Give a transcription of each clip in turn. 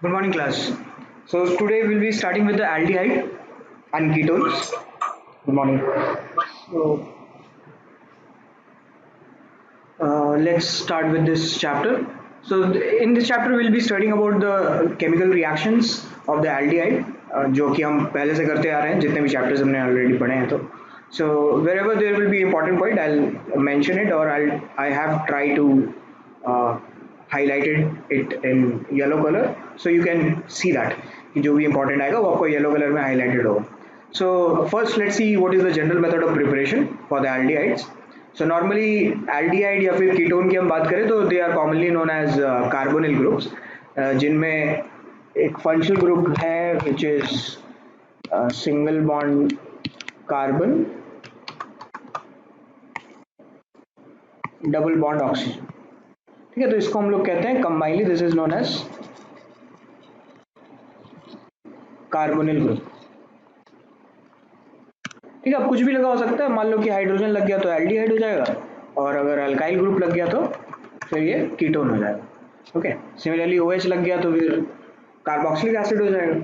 Good morning, class. So today we'll be starting with the aldehyde and ketones. Good morning. So let's start with this chapter. So in this chapter we'll be studying about the chemical reactions of the aldehyde, जो कि हम पहले से करते आ रहे हैं जितने भी chapters हमने already पढ़े हैं तो. So wherever there will be important point, I'll mention it or I have tried to uh, highlighted it in yellow color so you can see that कि जो भी important आएगा वो आपको yellow color में highlighted होगा. So first let's see what is the general method of preparation for the aldehydes. So normally aldehyde या फिर कीटोन की हम बात करें तो they are commonly known as carbonyl groups, जिनमें एक functional group है which is single bond carbon double bond oxygen. ठीक है, तो इसको हम लोग कहते हैं combinedly this is known as carbonyl group. ठीक है, अब कुछ भी लगा हो सकता है, मान लो कि हाइड्रोजन लग गया तो एल्डिहाइड हो जाएगा और अगर अल्काइल ग्रुप लग गया तो फिर ये कीटोन हो जाएगा. ओके, सिमिलरली OH लग गया तो फिर कार्बोक्सिलिक एसिड हो जाएगा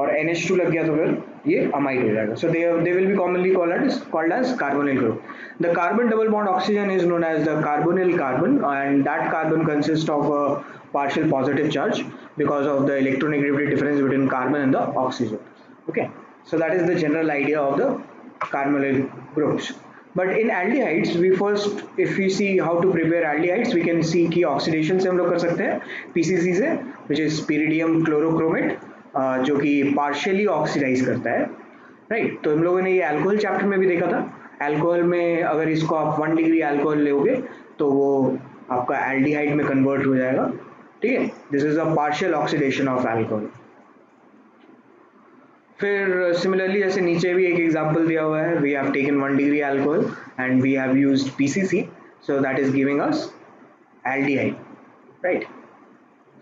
और NH2 लग गया तो फिर ये अमाइड हो जाएगा. So they will be commonly called as carbonyl group. The carbon double bond oxygen is known as the carbonyl carbon, and that carbon consists of a partial positive charge because of the electronegativity difference between carbon and the oxygen. Okay, so that is the general idea of the carbonyl groups. But in aldehydes, we first, if we see how to prepare aldehydes, we can see कि oxidation से हम लोग कर सकते हैं PCC से, which is pyridium chlorochromate, जो कि partially oxidize करता है, right? तो हम लोगों ने ये अल्कोहल चैप्टर में भी देखा था. अल्कोहल में अगर इसको आप 1 डिग्री अल्कोहल लोगे तो वो आपका एल्डिहाइड में कन्वर्ट हो जाएगा. ठीक है, this is a partial oxidation of alcohol. फिर सिमिलरली जैसे नीचे भी एक एग्जांपल दिया हुआ है, we have taken 1 degree alcohol and we have used PCC, so that is giving us aldehyde, right?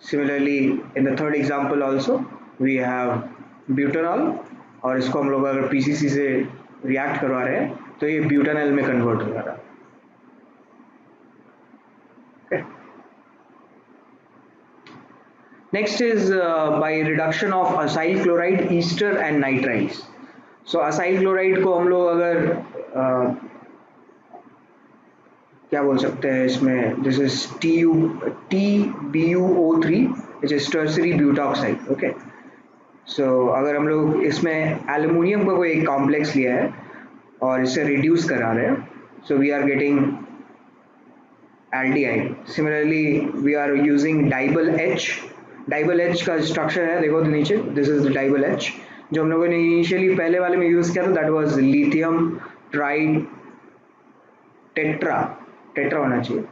Similarly in the third example also we have butanol और इसको हम लोग अगर PCC से रिएक्ट करवा रहे हैं तो ये ब्यूटानॉल में कन्वर्ट हो जा रहा है. okay. Next is by reduction of acyl chloride, ester and nitriles. So acyl chloride को हम लोग अगर क्या बोल सकते हैं इसमें, this is TbUO3 which is tertiary butoxide. Okay, so अगर हम लोग इसमें एल्युमिनियम का कोई एक कॉम्प्लेक्स लिया है और इसे रिड्यूस करा रहे हैं, so we are getting aldehyde. Similarly we are using dibyl H. DIBAL H का स्ट्रक्चर है, देखो तो नीचे, this is the DIBAL H जो हम लोगों ने इनिशियली पहले वाले में यूज किया था, that was lithium tri tetra tetra होना चाहिए,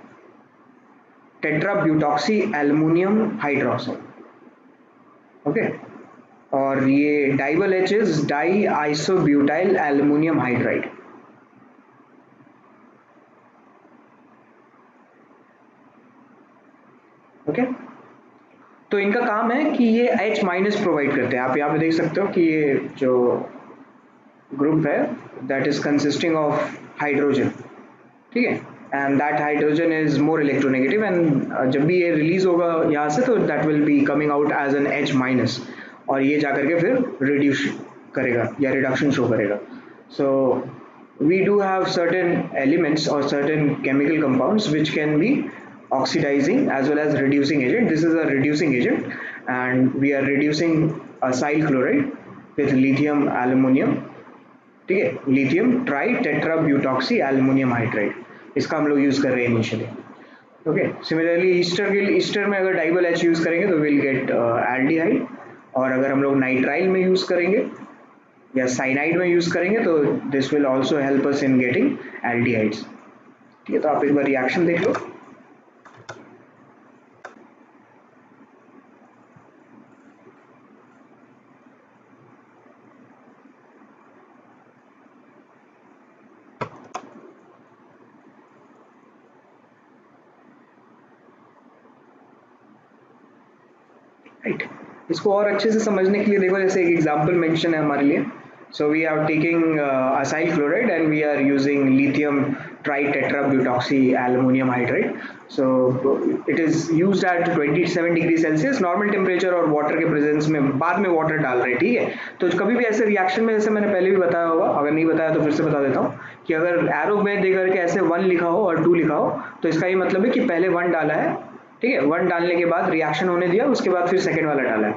tetra butoxy aluminium hydroxide. Okay, और ये डाइबल H is die isobutyl aluminium hydride. Okay, तो इनका काम है कि ये H माइनस प्रोवाइड करते हैं. आप यहाँ पे देख सकते हो कि ये जो ग्रुप है that is consisting of hydrogen. ठीक है, and that hydrogen is more electronegative and जब भी ये रिलीज होगा यहाँ से तो that will be coming out as an H minus और ये जाकर के फिर रिड्यूस करेगा या रिडक्शन शो करेगा. सो we do have certain elements or certain chemical compounds which can be oxidizing as well as reducing agent. This is a reducing agent and we are reducing acyl chloride with lithium aluminum. ठीक है, lithium tri tetra butoxy aluminium hydride, इसका हम लोग use कर रहे हैं initially. Okay, similarly ester के ester में अगर डाइबल H यूज करेंगे तो विल गेट एल्डिहाइड, और अगर हम लोग नाइट्राइल में यूज करेंगे या साइनाइड में यूज करेंगे तो this will also help us in getting aldehydes. ठीक है, तो आप एक बार रिएक्शन देख लो. राइट, इसको और अच्छे से समझने के लिए देखो, जैसे एक एग्जांपल मेंशन है हमारे लिए. So we are taking acyl chloride and we are using lithium tri tetra butoxy aluminium hydride. So it is used at 27 degree Celsius normal temperature और वाटर के प्रेजेंस में. बाद में वाटर डाल रहे हैं, ठीक है. तो कभी भी ऐसे रिएक्शन में, जैसे मैंने पहले भी बताया होगा, अगर नहीं बताया तो फिर से बता देता हूँ, कि अगर एरो में दे करके ऐसे 1 लिखा हो और 2 लिखा हो, तो इसका ये मतलब है कि पहले 1 डाला है, ठीक है. 1 डालने के बाद रिएक्शन होने दिया, उसके बाद फिर सेकेंड वाला डाला है.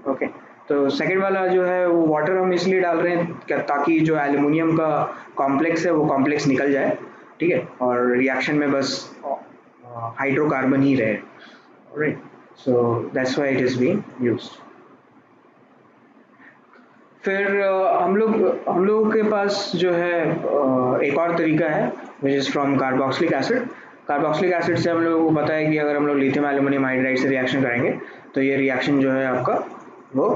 ओके. तो सेकेंड वाला जो है वो वाटर हम इसलिए डाल रहे हैं ताकि जो एल्युमिनियम का कॉम्प्लेक्स है वो कॉम्प्लेक्स निकल जाए, ठीक है, और रिएक्शन में बस हाइड्रोकार्बन ही रहे. Right. So that's why it is being used. फिर हम लोगों के पास जो है एक और तरीका है which is from carboxylic acid. Carboxylic acid से हम लोगों को पता है कि अगर हम लोग लिथियम एल्युमिनियम हाइड्राइड से रिएक्शन करेंगे तो ये रिएक्शन जो है आपका वो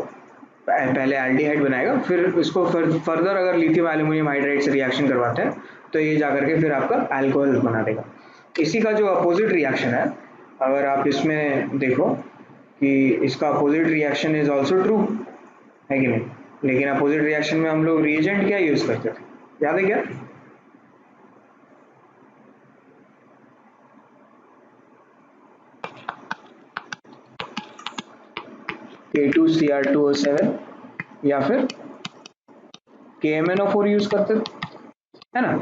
पहले एल्डिहाइड बनाएगा, फिर इसको फर्दर अगर लिथियम एल्युमिनियम हाइड्राइड से रिएक्शन करवाते हैं तो ये जाकर के फिर आपका अल्कोहल बना देगा. इसी का जो अपोजिट रिएक्शन है, अगर आप इसमें देखो कि इसका opposite reaction is also true, है कि नहीं. लेकिन अपोजिट रिएक्शन में हम लोग रिएजेंट क्या यूज करते थे, याद है क्या? K2Cr2O7 या फिर KMnO4 यूज करते थे, है ना.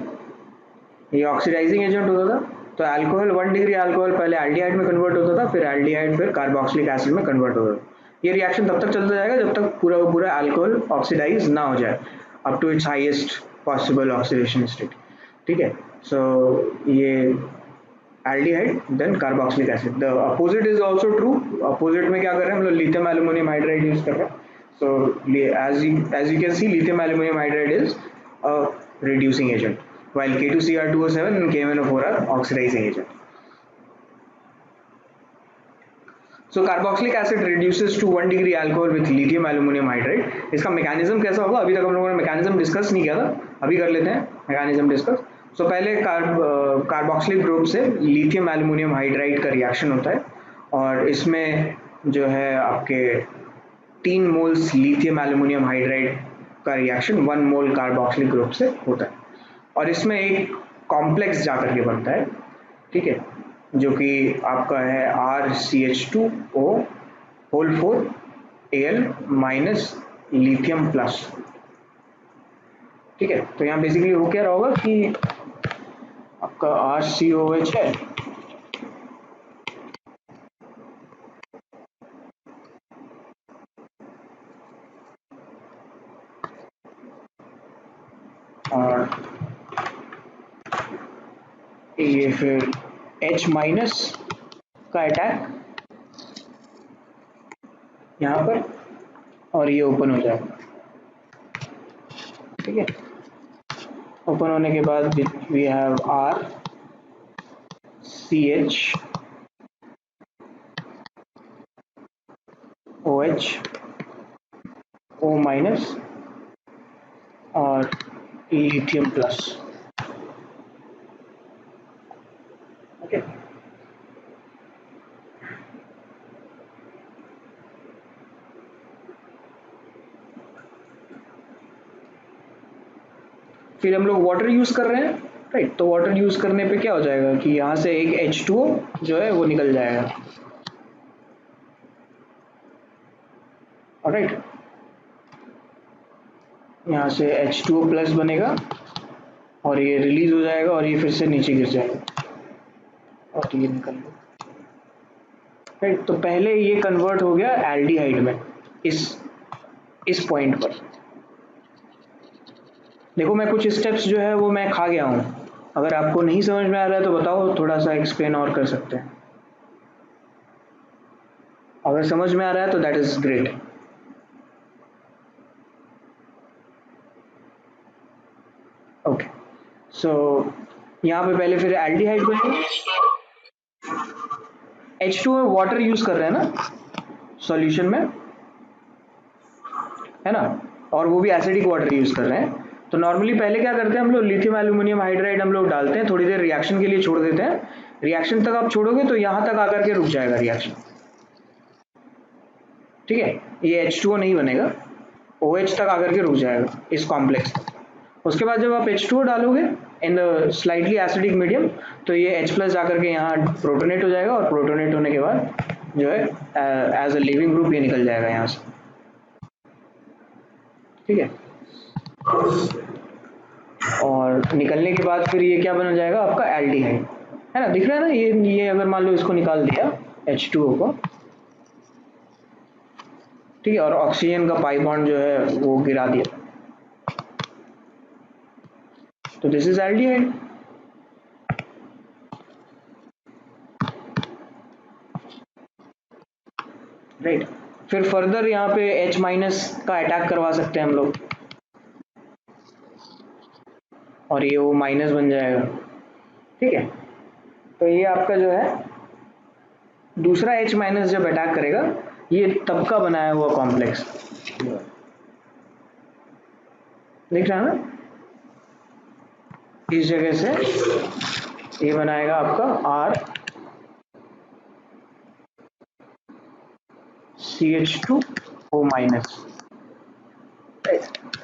ये ऑक्सीडाइजिंग एजेंट होता था. तो अल्कोहल 1 डिग्री अल्कोहल पहले एल्डिहाइड में कन्वर्ट होता था, फिर एल्डिहाइड फिर कार्बोक्सिलिक एसिड में कन्वर्ट होता था. ये रिएक्शन तब तक चलता जाएगा जब तक पूरा पूरा अल्कोहल ऑक्सीडाइज ना हो जाए up to its highest possible oxidation state, ठीक है. सो ये aldehyde then carboxylic acid. The opposite is also true. Opposite में क्या कर रहे हैं हम लोग, लिथियम एल्युमिनियम हाइड्राइड यूज कर रहे हैं. सो as you can see lithium aluminum hydride is a reducing agent while K2Cr2O7 and KMnO4 are oxidizing agent. So carboxylic acid reduces to 1 degree alcohol with lithium aluminum hydride. इसका mechanism कैसा होगा, अभी तक हम लोगों ने मैकेनिज्म डिस्कस नहीं किया था, अभी कर लेते हैं मैकेनिज्म डिस्कस. सो पहले कार्बोक्सिलिक ग्रुप से लिथियम एल्युमिनियम हाइड्राइड का रिएक्शन होता है और इसमें जो है आपके 3 मोल्स लिथियम एल्युमिनियम हाइड्राइड का रिएक्शन 1 मोल कार्बोक्सिलिक ग्रुप से होता है और इसमें एक कॉम्प्लेक्स जाकर के बनता है, ठीक है, जो कि आपका है RCH2O whole 4 Al minus lithium plus, ठीक है. तो यहाँ बेसिकली हो क्या रहा होगा कि आपका RCOH है और ये फिर H माइनस का अटैक यहाँ पर और ये ओपन हो जाएगा, ठीक है. ओपन होने के बाद we have RCHOH O minus और लिथियम प्लस, ओके. फिर हम लोग वाटर यूज कर रहे हैं, राइट. तो वाटर यूज करने पे क्या हो जाएगा कि यहाँ से एक H2O जो है वो निकल जाएगा, राइट. यहाँ से H2O प्लस बनेगा और ये रिलीज हो जाएगा और ये फिर से नीचे गिर जाएगा और ये निकल गया, राइट. तो पहले ये कन्वर्ट हो गया एल्डिहाइड में इस पॉइंट पर. देखो मैं कुछ स्टेप्स जो है वो मैं खा गया हूँ, अगर आपको नहीं समझ में आ रहा है तो बताओ, थोड़ा सा एक्सप्लेन और कर सकते हैं. अगर समझ में आ रहा है तो दैट इज ग्रेट. ओके. सो यहाँ पे पहले फिर एल्डिहाइड बनेगा. H2O वाटर यूज कर रहे हैं ना सॉल्यूशन में, है ना, और वो भी एसिडिक वाटर यूज कर रहे हैं. तो नॉर्मली पहले क्या करते हैं हम लोग, लिथियम एल्युमिनियम हाइड्राइड हम लोग डालते हैं, थोड़ी देर रिएक्शन के लिए छोड़ देते हैं. रिएक्शन तक आप छोड़ोगे तो यहाँ तक आकर के रुक जाएगा रिएक्शन, ठीक है. ये H2O नहीं बनेगा, OH तक आकर के रुक जाएगा इस कॉम्प्लेक्स तक. उसके बाद जब आप H2O डालोगे in the slightly acidic medium, तो ये H प्लस जाकर के यहाँ प्रोटोनेट हो जाएगा और प्रोटोनेट होने के बाद जो है एज अ लिविंग ग्रुप ये निकल जाएगा यहाँ से, ठीक है। और निकलने के बाद फिर ये क्या बन जाएगा आपका एल्डिहाइड, है ना, दिख रहा है ना, ये अगर मान लो इसको निकाल दिया H2O को, ठीक है, और ऑक्सीजन का पाई बॉन्ड जो है वो गिरा दिया, तो दिस इज एल्डिहाइड। राइट, फिर फर्दर यहाँ पे H माइनस का अटैक करवा सकते हैं हम लोग, और ये वो माइनस बन जाएगा, ठीक है। तो ये आपका जो है दूसरा H माइनस जब अटैक करेगा, ये तब का बनाया हुआ कॉम्प्लेक्स दिख रहा है ना, इस जगह से ये बनाएगा आपका RCH2O माइनस,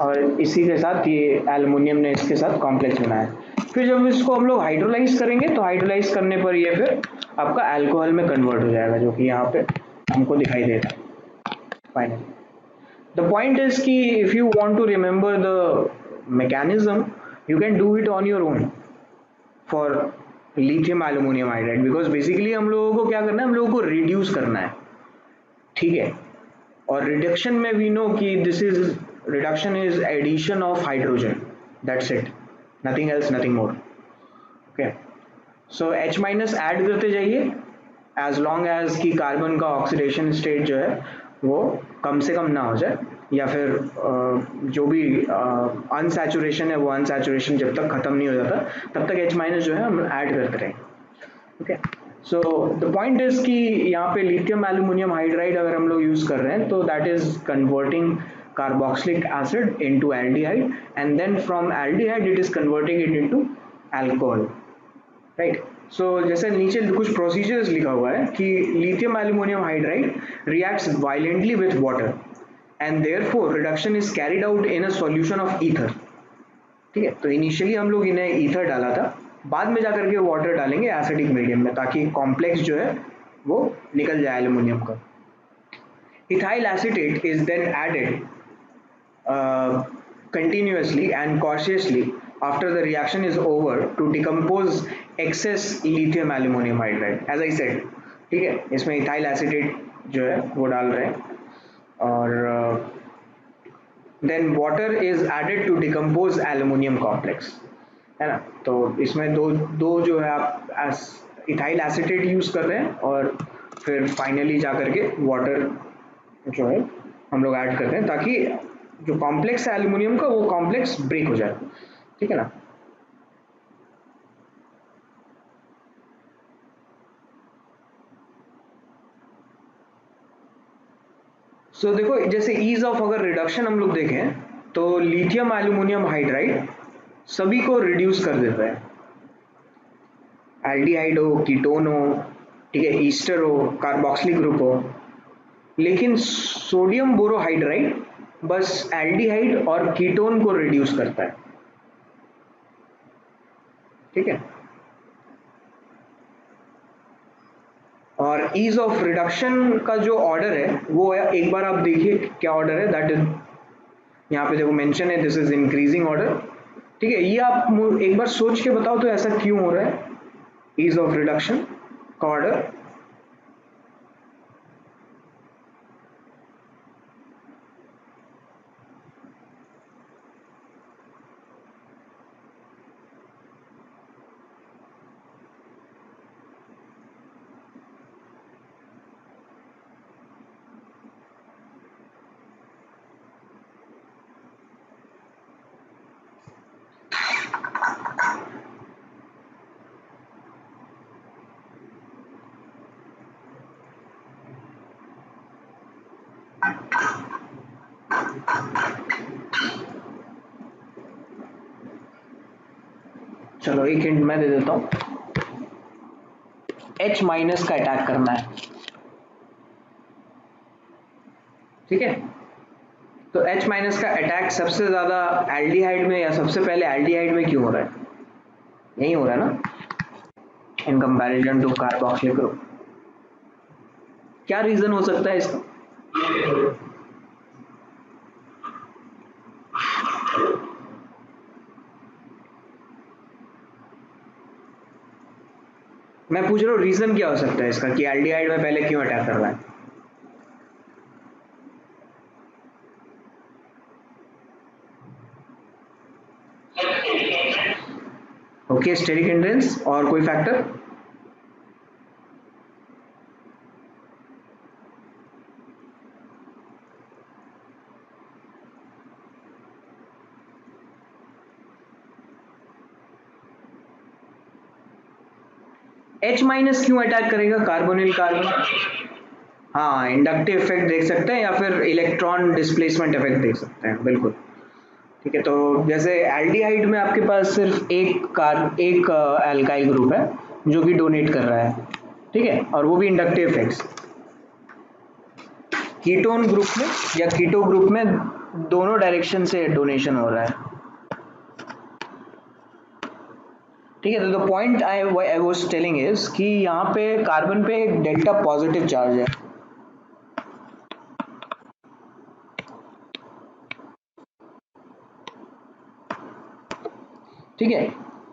और इसी के साथ ये एल्युमिनियम ने इसके साथ कॉम्प्लेक्स बनाया। फिर जब इसको हम लोग हाइड्रोलाइज करेंगे तो हाइड्रोलाइज करने पर ये फिर आपका अल्कोहल में कन्वर्ट हो जाएगा, जो कि यहाँ पे हमको दिखाई दे रहा है फाइनली। द पॉइंट इज कि if you want to remember the mechanism, you can do it on your own for lithium aluminium hydride, because basically हम लोगों को क्या करना है, हम लोगों को रिड्यूस करना है, ठीक है। और रिडक्शन में वी नो कि this is reduction is addition of hydrogen, that's it, nothing else, nothing more, okay. So H minus add करते जाइए एज लॉन्ग एज कि कार्बन का ऑक्सीडेशन स्टेट जो है वो कम से कम ना हो जाए, या फिर जो भी अनसैचुरेशन है वो अनसैचुरेशन जब तक खत्म नहीं हो जाता तब तक H माइनस जो है हम ऐड करते रहें, okay. So the point is कि यहाँ पे लिथियम एल्युमिनियम हाइड्राइड अगर हम लोग यूज कर रहे हैं तो that is converting carboxylic acid into aldehyde, and then from aldehyde it is converting it into alcohol, right. So जैसे नीचे कुछ प्रोसीजर्स लिखा हुआ है कि lithium aluminium hydride reacts violently with water and therefore reduction is carried out in a solution of ether, ठीक है। तो इनिशियली हम लोग इन्हें ईथर डाला था, बाद में जाकर के वाटर डालेंगे एसिडिक मीडियम में, ताकि कॉम्प्लेक्स जो है वो निकल जाए एल्युमिनियम का। Ethyl acetate is then added continuously and cautiously after the reaction is over to decompose excess lithium aluminum hydride, as I said, ठीक है। इसमें इथाइल एसीटेट जो है वो डाल रहे हैं, और then water is added to decompose aluminium complex, है ना। तो इसमें दो दो जो है आप इथाइल एसीटेट यूज कर रहे हैं, और फिर फाइनली जाकर के वाटर जो है हम लोग ऐड करते हैं, ताकि जो कॉम्प्लेक्स है एल्युमिनियम का वो कॉम्प्लेक्स ब्रेक हो जाए, ठीक है ना। सो देखो, जैसे ईज ऑफ अगर रिडक्शन हम लोग देखें तो लिथियम एल्युमिनियम हाइड्राइड सभी को रिड्यूस कर देता है, एल्डिहाइड हो, कीटोन हो, ठीक है, ईस्टर हो, कार्बोक्सिलिक ग्रुप हो। लेकिन सोडियम बोरोहाइड्राइड बस एल्डिहाइड और कीटोन को रिड्यूस करता है, ठीक है। और ईज ऑफ रिडक्शन का जो ऑर्डर है वो है, एक बार आप देखिए क्या ऑर्डर है, दैट इज यहाँ पे देखो मेंशन है, दिस इज इंक्रीजिंग ऑर्डर, ठीक है। ये आप एक बार सोच के बताओ तो ऐसा क्यों हो रहा है, ईज ऑफ रिडक्शन का ऑर्डर। चलो एक हिंट मैं दे देता हूँ, H माइनस का अटैक करना है, ठीक है। तो H माइनस का अटैक सबसे ज्यादा एल्डिहाइड में, या सबसे पहले एल्डिहाइड में क्यों हो रहा है, यही हो रहा है ना in comparison to carboxylic group. क्या रीजन हो सकता है इसका? मैं पूछ रहा हूँ रीजन क्या हो सकता है इसका कि एल्डिहाइड में पहले क्यों अटैक कर रहा है? Okay, steric hindrance. और कोई फैक्टर? H माइनस क्यों अटैक करेगा कार्बोनिल कार्बन? हाँ, इंडक्टिव इफेक्ट देख सकते हैं या फिर इलेक्ट्रॉन डिस्प्लेसमेंट इफेक्ट देख सकते हैं, बिल्कुल। ठीक है, तो जैसे एल्डिहाइड में आपके पास सिर्फ एक एल्काइल ग्रुप है जो कि डोनेट कर रहा है, ठीक है, और वो भी इंडक्टिव इफेक्ट्स। कीटोन ग्रुप में या कीटो ग्रुप में दोनों डायरेक्शन से डोनेशन हो रहा है। ठीक है, तो the point I was telling is कि यहाँ पे कार्बन पे एक डेल्टा पॉजिटिव चार्ज है। ठीक है,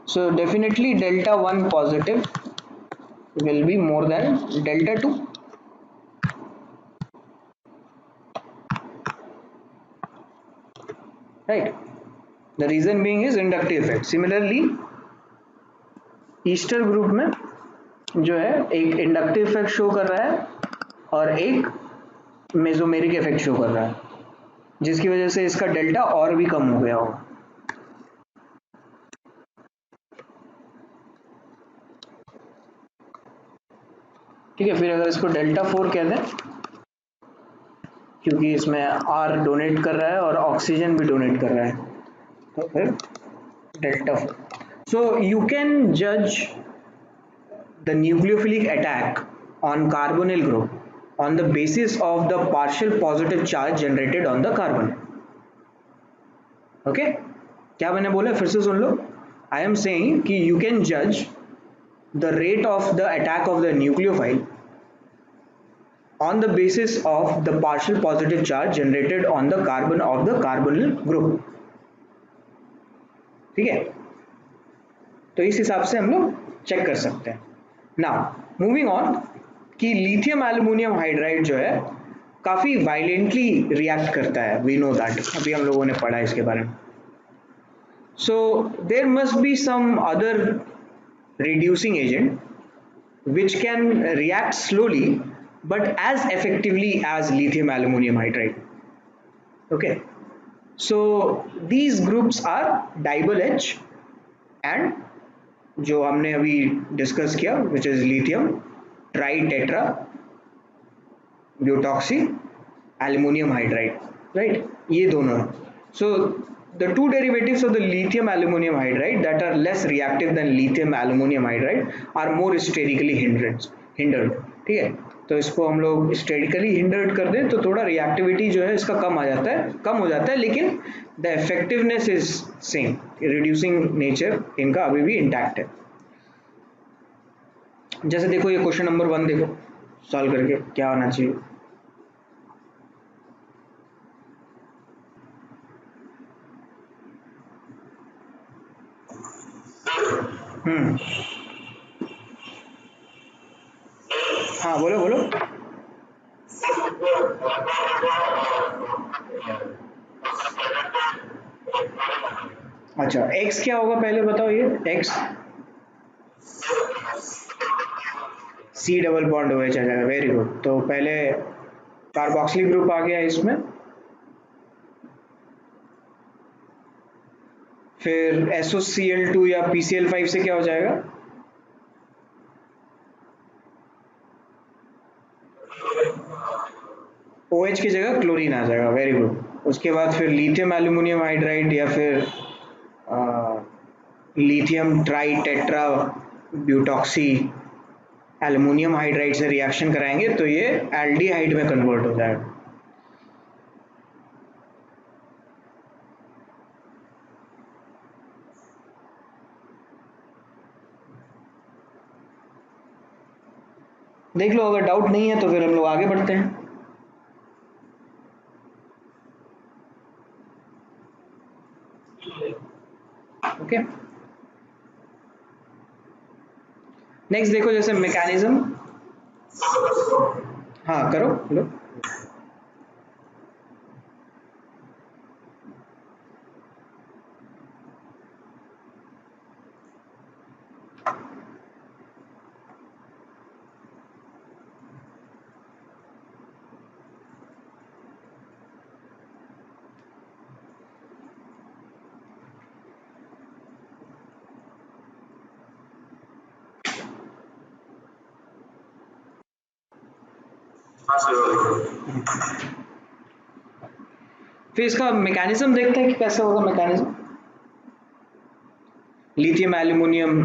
so definitely delta one positive will be more than delta 2, right? The reason being is inductive effect. Similarly Easter group में जो है एक इंडक्टिव इफेक्ट शो कर रहा है और एक मेसोमेरिक इफेक्ट शो कर रहा है, जिसकी वजह से इसका डेल्टा और भी कम हो गया होगा। ठीक है, फिर अगर इसको डेल्टा 4 कह दें क्योंकि इसमें आर डोनेट कर रहा है और ऑक्सीजन भी डोनेट कर रहा है, तो फिर डेल्टा 4। सो यू कैन जज the nucleophilic attack on carbonyl group on the basis of the partial positive charge generated on the carbon. Okay, क्या मैंने बोला फिर से सुन लो। I am saying कि you can judge the rate of the attack of the nucleophile on the basis of the partial positive charge generated on the carbon of the carbonyl group. ठीक है, तो इस हिसाब से हम लोग चेक कर सकते हैं। नाउ मूविंग ऑन कि लिथियम एल्यूमिनियम हाइड्राइड जो है काफी वायलेंटली रिएक्ट करता है, वी नो दैट, अभी हम लोगों ने पढ़ा है इसके बारे में। So there must be some other reducing agent which can react slowly but as effectively as lithium aluminum hydride. Okay, so these groups are diable H and जो हमने अभी डिस्कस किया which is lithium tri tetra butoxy aluminium hydride, right, ये दोनों है। So the two derivatives of the lithium aluminium hydride that are less reactive than lithium aluminium hydride are more sterically hindered. ठीक है, तो इसको हम लोग स्टेरिकली हिंडर्ड कर दें तो थोड़ा रिएक्टिविटी जो है इसका कम हो जाता है, लेकिन the effectiveness is same, reducing nature इनका अभी भी इंटैक्ट है। जैसे देखो ये क्वेश्चन नंबर 1 देखो सॉल्व करके क्या होना चाहिए। हम्म, हाँ बोलो बोलो। अच्छा, एक्स क्या होगा पहले बताओ, ये X C double bond O H आ जाएगा, वेरी गुड। तो पहले कार्बोक्सिलिक ग्रुप आ गया इसमें, फिर SOCl2 या PCl5 से क्या हो जाएगा? OH की जगह क्लोरीन आ जाएगा, वेरी गुड। उसके बाद फिर लिथियम एल्यूमिनियम हाइड्राइड या फिर lithium tri tetra butoxy aluminium hydride से रिएक्शन कराएंगे तो ये एल्डिहाइड में कन्वर्ट हो जाएगा। देख लो, अगर डाउट नहीं है तो फिर हम लोग आगे बढ़ते हैं। ओके, नेक्स्ट देखो, जैसे मैकेनिज्म। हाँ करो, लो। फिर इसका मैकेनिज्म देखते हैं कि कैसे होगा mechanism. Lithium aluminium,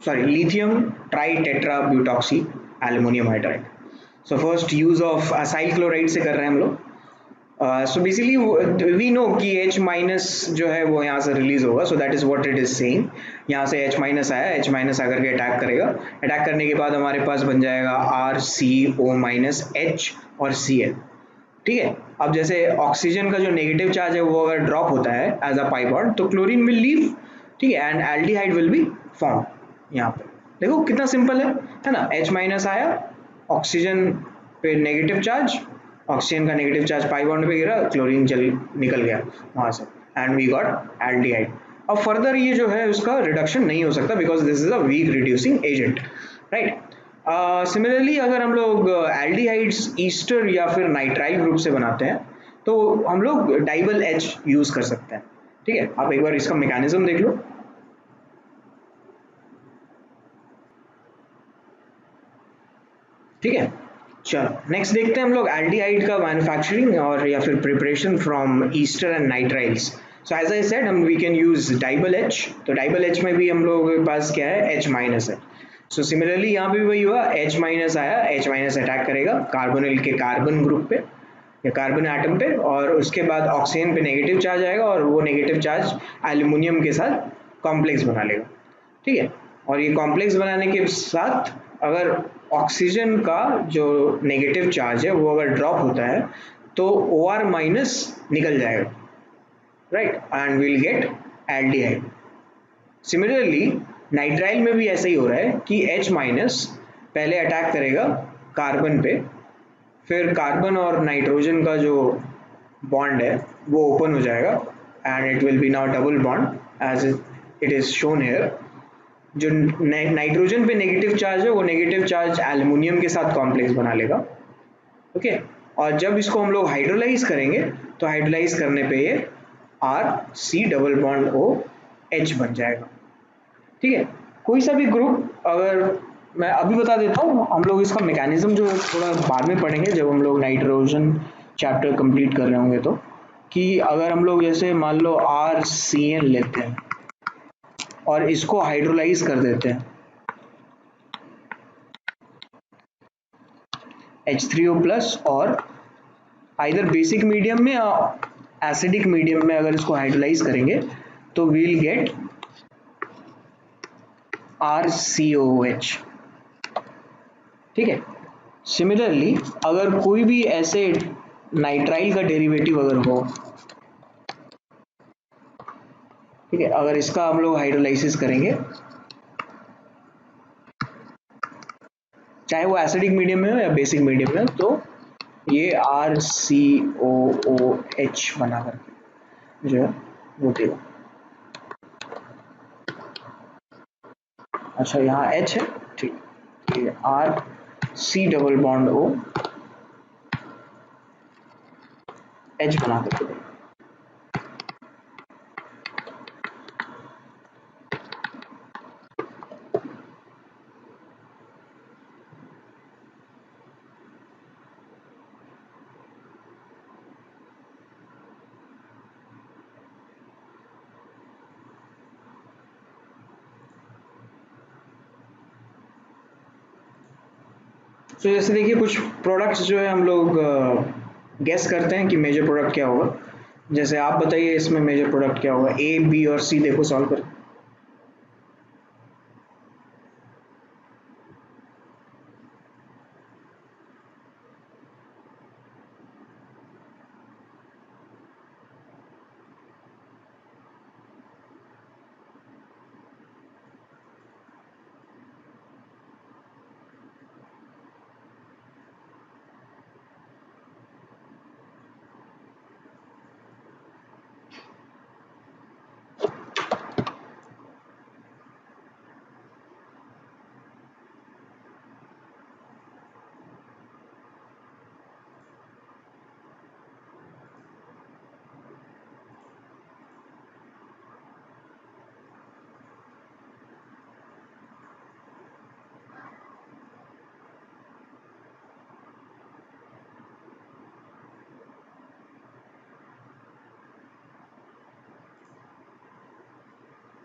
sorry, lithium tri tetra butoxy aluminium hydride. So first use of acyl chloride से कर रहे हैं हम लोग। सो बेसिकली वी नो कि H माइनस जो है वो यहाँ से रिलीज होगा, so that is what it is saying. यहाँ से H माइनस आया, H माइनस आकर के अटैक करेगा, अटैक करने के बाद हमारे पास बन जाएगा RCO माइनस H और Cl। ठीक है, अब जैसे ऑक्सीजन का जो नेगेटिव चार्ज है वो अगर ड्रॉप होता है एज अ पाई बॉन्ड, तो क्लोरीन विल लीव। ठीक है, and aldehyde will be form. यहाँ पे देखो कितना सिंपल है ना। H माइनस आया, ऑक्सीजन पे नेगेटिव चार्ज, ऑक्सीजन का नेगेटिव चार्ज पाई बॉन्ड पे गिरा, क्लोरीन चल निकल गया वहां से, एंड वी गॉट एल्डिहाइड। अब फर्दर ये जो है उसका रिडक्शन नहीं हो सकता because this is a weak reducing agent, right. Similarly अगर हम लोग एल्डिहाइड्स ईस्टर या फिर नाइट्राइल ग्रुप से बनाते हैं तो हम लोग डाइबल एच यूज कर सकते हैं। ठीक है, आप एक बार इसका मैकेनिज्म देख लो। ठीक है, चलो नेक्स्ट देखते हैं हम लोग एल्डिहाइड का मैन्युफैक्चरिंग और या फिर preparation from ester and nitriles. So as I said, हम we can use DIBAL H. तो डाइबल एच में भी हम लोगों के पास क्या है, H माइनस है। सो सिमिलरली यहाँ पे भी वही हुआ, H माइनस आया, H माइनस अटैक करेगा कार्बोनिल के कार्बन ग्रुप पे या कार्बन एटम पे, और उसके बाद ऑक्सीजन पे नेगेटिव चार्ज आएगा और वो नेगेटिव चार्ज एल्यूमिनियम के साथ कॉम्प्लेक्स बना लेगा। ठीक है, और ये कॉम्प्लेक्स बनाने के साथ अगर ऑक्सीजन का जो नेगेटिव चार्ज है वो अगर ड्रॉप होता है तो OR माइनस निकल जाएगा, right, and will get aldehyde. Similarly nitrile में भी ऐसा ही हो रहा है कि H माइनस पहले अटैक करेगा कार्बन पे, फिर कार्बन और नाइट्रोजन का जो बॉन्ड है वो ओपन हो जाएगा and it will be now double bond as it is shown here. जो नाइट्रोजन पे नेगेटिव चार्ज है वो नेगेटिव चार्ज एल्युमिनियम के साथ कॉम्प्लेक्स बना लेगा। ओके, और जब इसको हम लोग हाइड्रोलाइज करेंगे तो हाइड्रोलाइज करने पे ये RC डबल बॉन्ड OH बन जाएगा। ठीक है, कोई सा भी ग्रुप अगर, मैं अभी बता देता हूँ, हम लोग इसका मैकेनिज्म जो थोड़ा बाद में पढ़ेंगे जब हम लोग नाइट्रोजन चैप्टर कंप्लीट कर रहे होंगे, तो कि अगर हम लोग जैसे मान लो RCN लेते हैं और इसको हाइड्रोलाइज कर देते हैं H3O प्लस, और आइदर बेसिक मीडियम में या एसिडिक मीडियम में अगर इसको हाइड्रोलाइज करेंगे तो वील गेट RCOH। ठीक है, सिमिलरली अगर कोई भी ऐसे नाइट्राइल का डेरिवेटिव अगर हो, ठीक है, अगर इसका हम लोग हाइड्रोलाइसिस करेंगे चाहे वो एसिडिक मीडियम में हो या बेसिक मीडियम में हो, तो ये RCOOH बना करके जो है वो देगा। अच्छा, यहाँ H है, ठीक, ठीक है, RC डबल बॉन्ड OH बना करके देगा। तो जैसे देखिए कुछ प्रोडक्ट्स जो है हम लोग गेस करते हैं कि मेजर प्रोडक्ट क्या होगा। जैसे आप बताइए इसमें मेजर प्रोडक्ट क्या होगा, A, B और C देखो सॉल्व कर।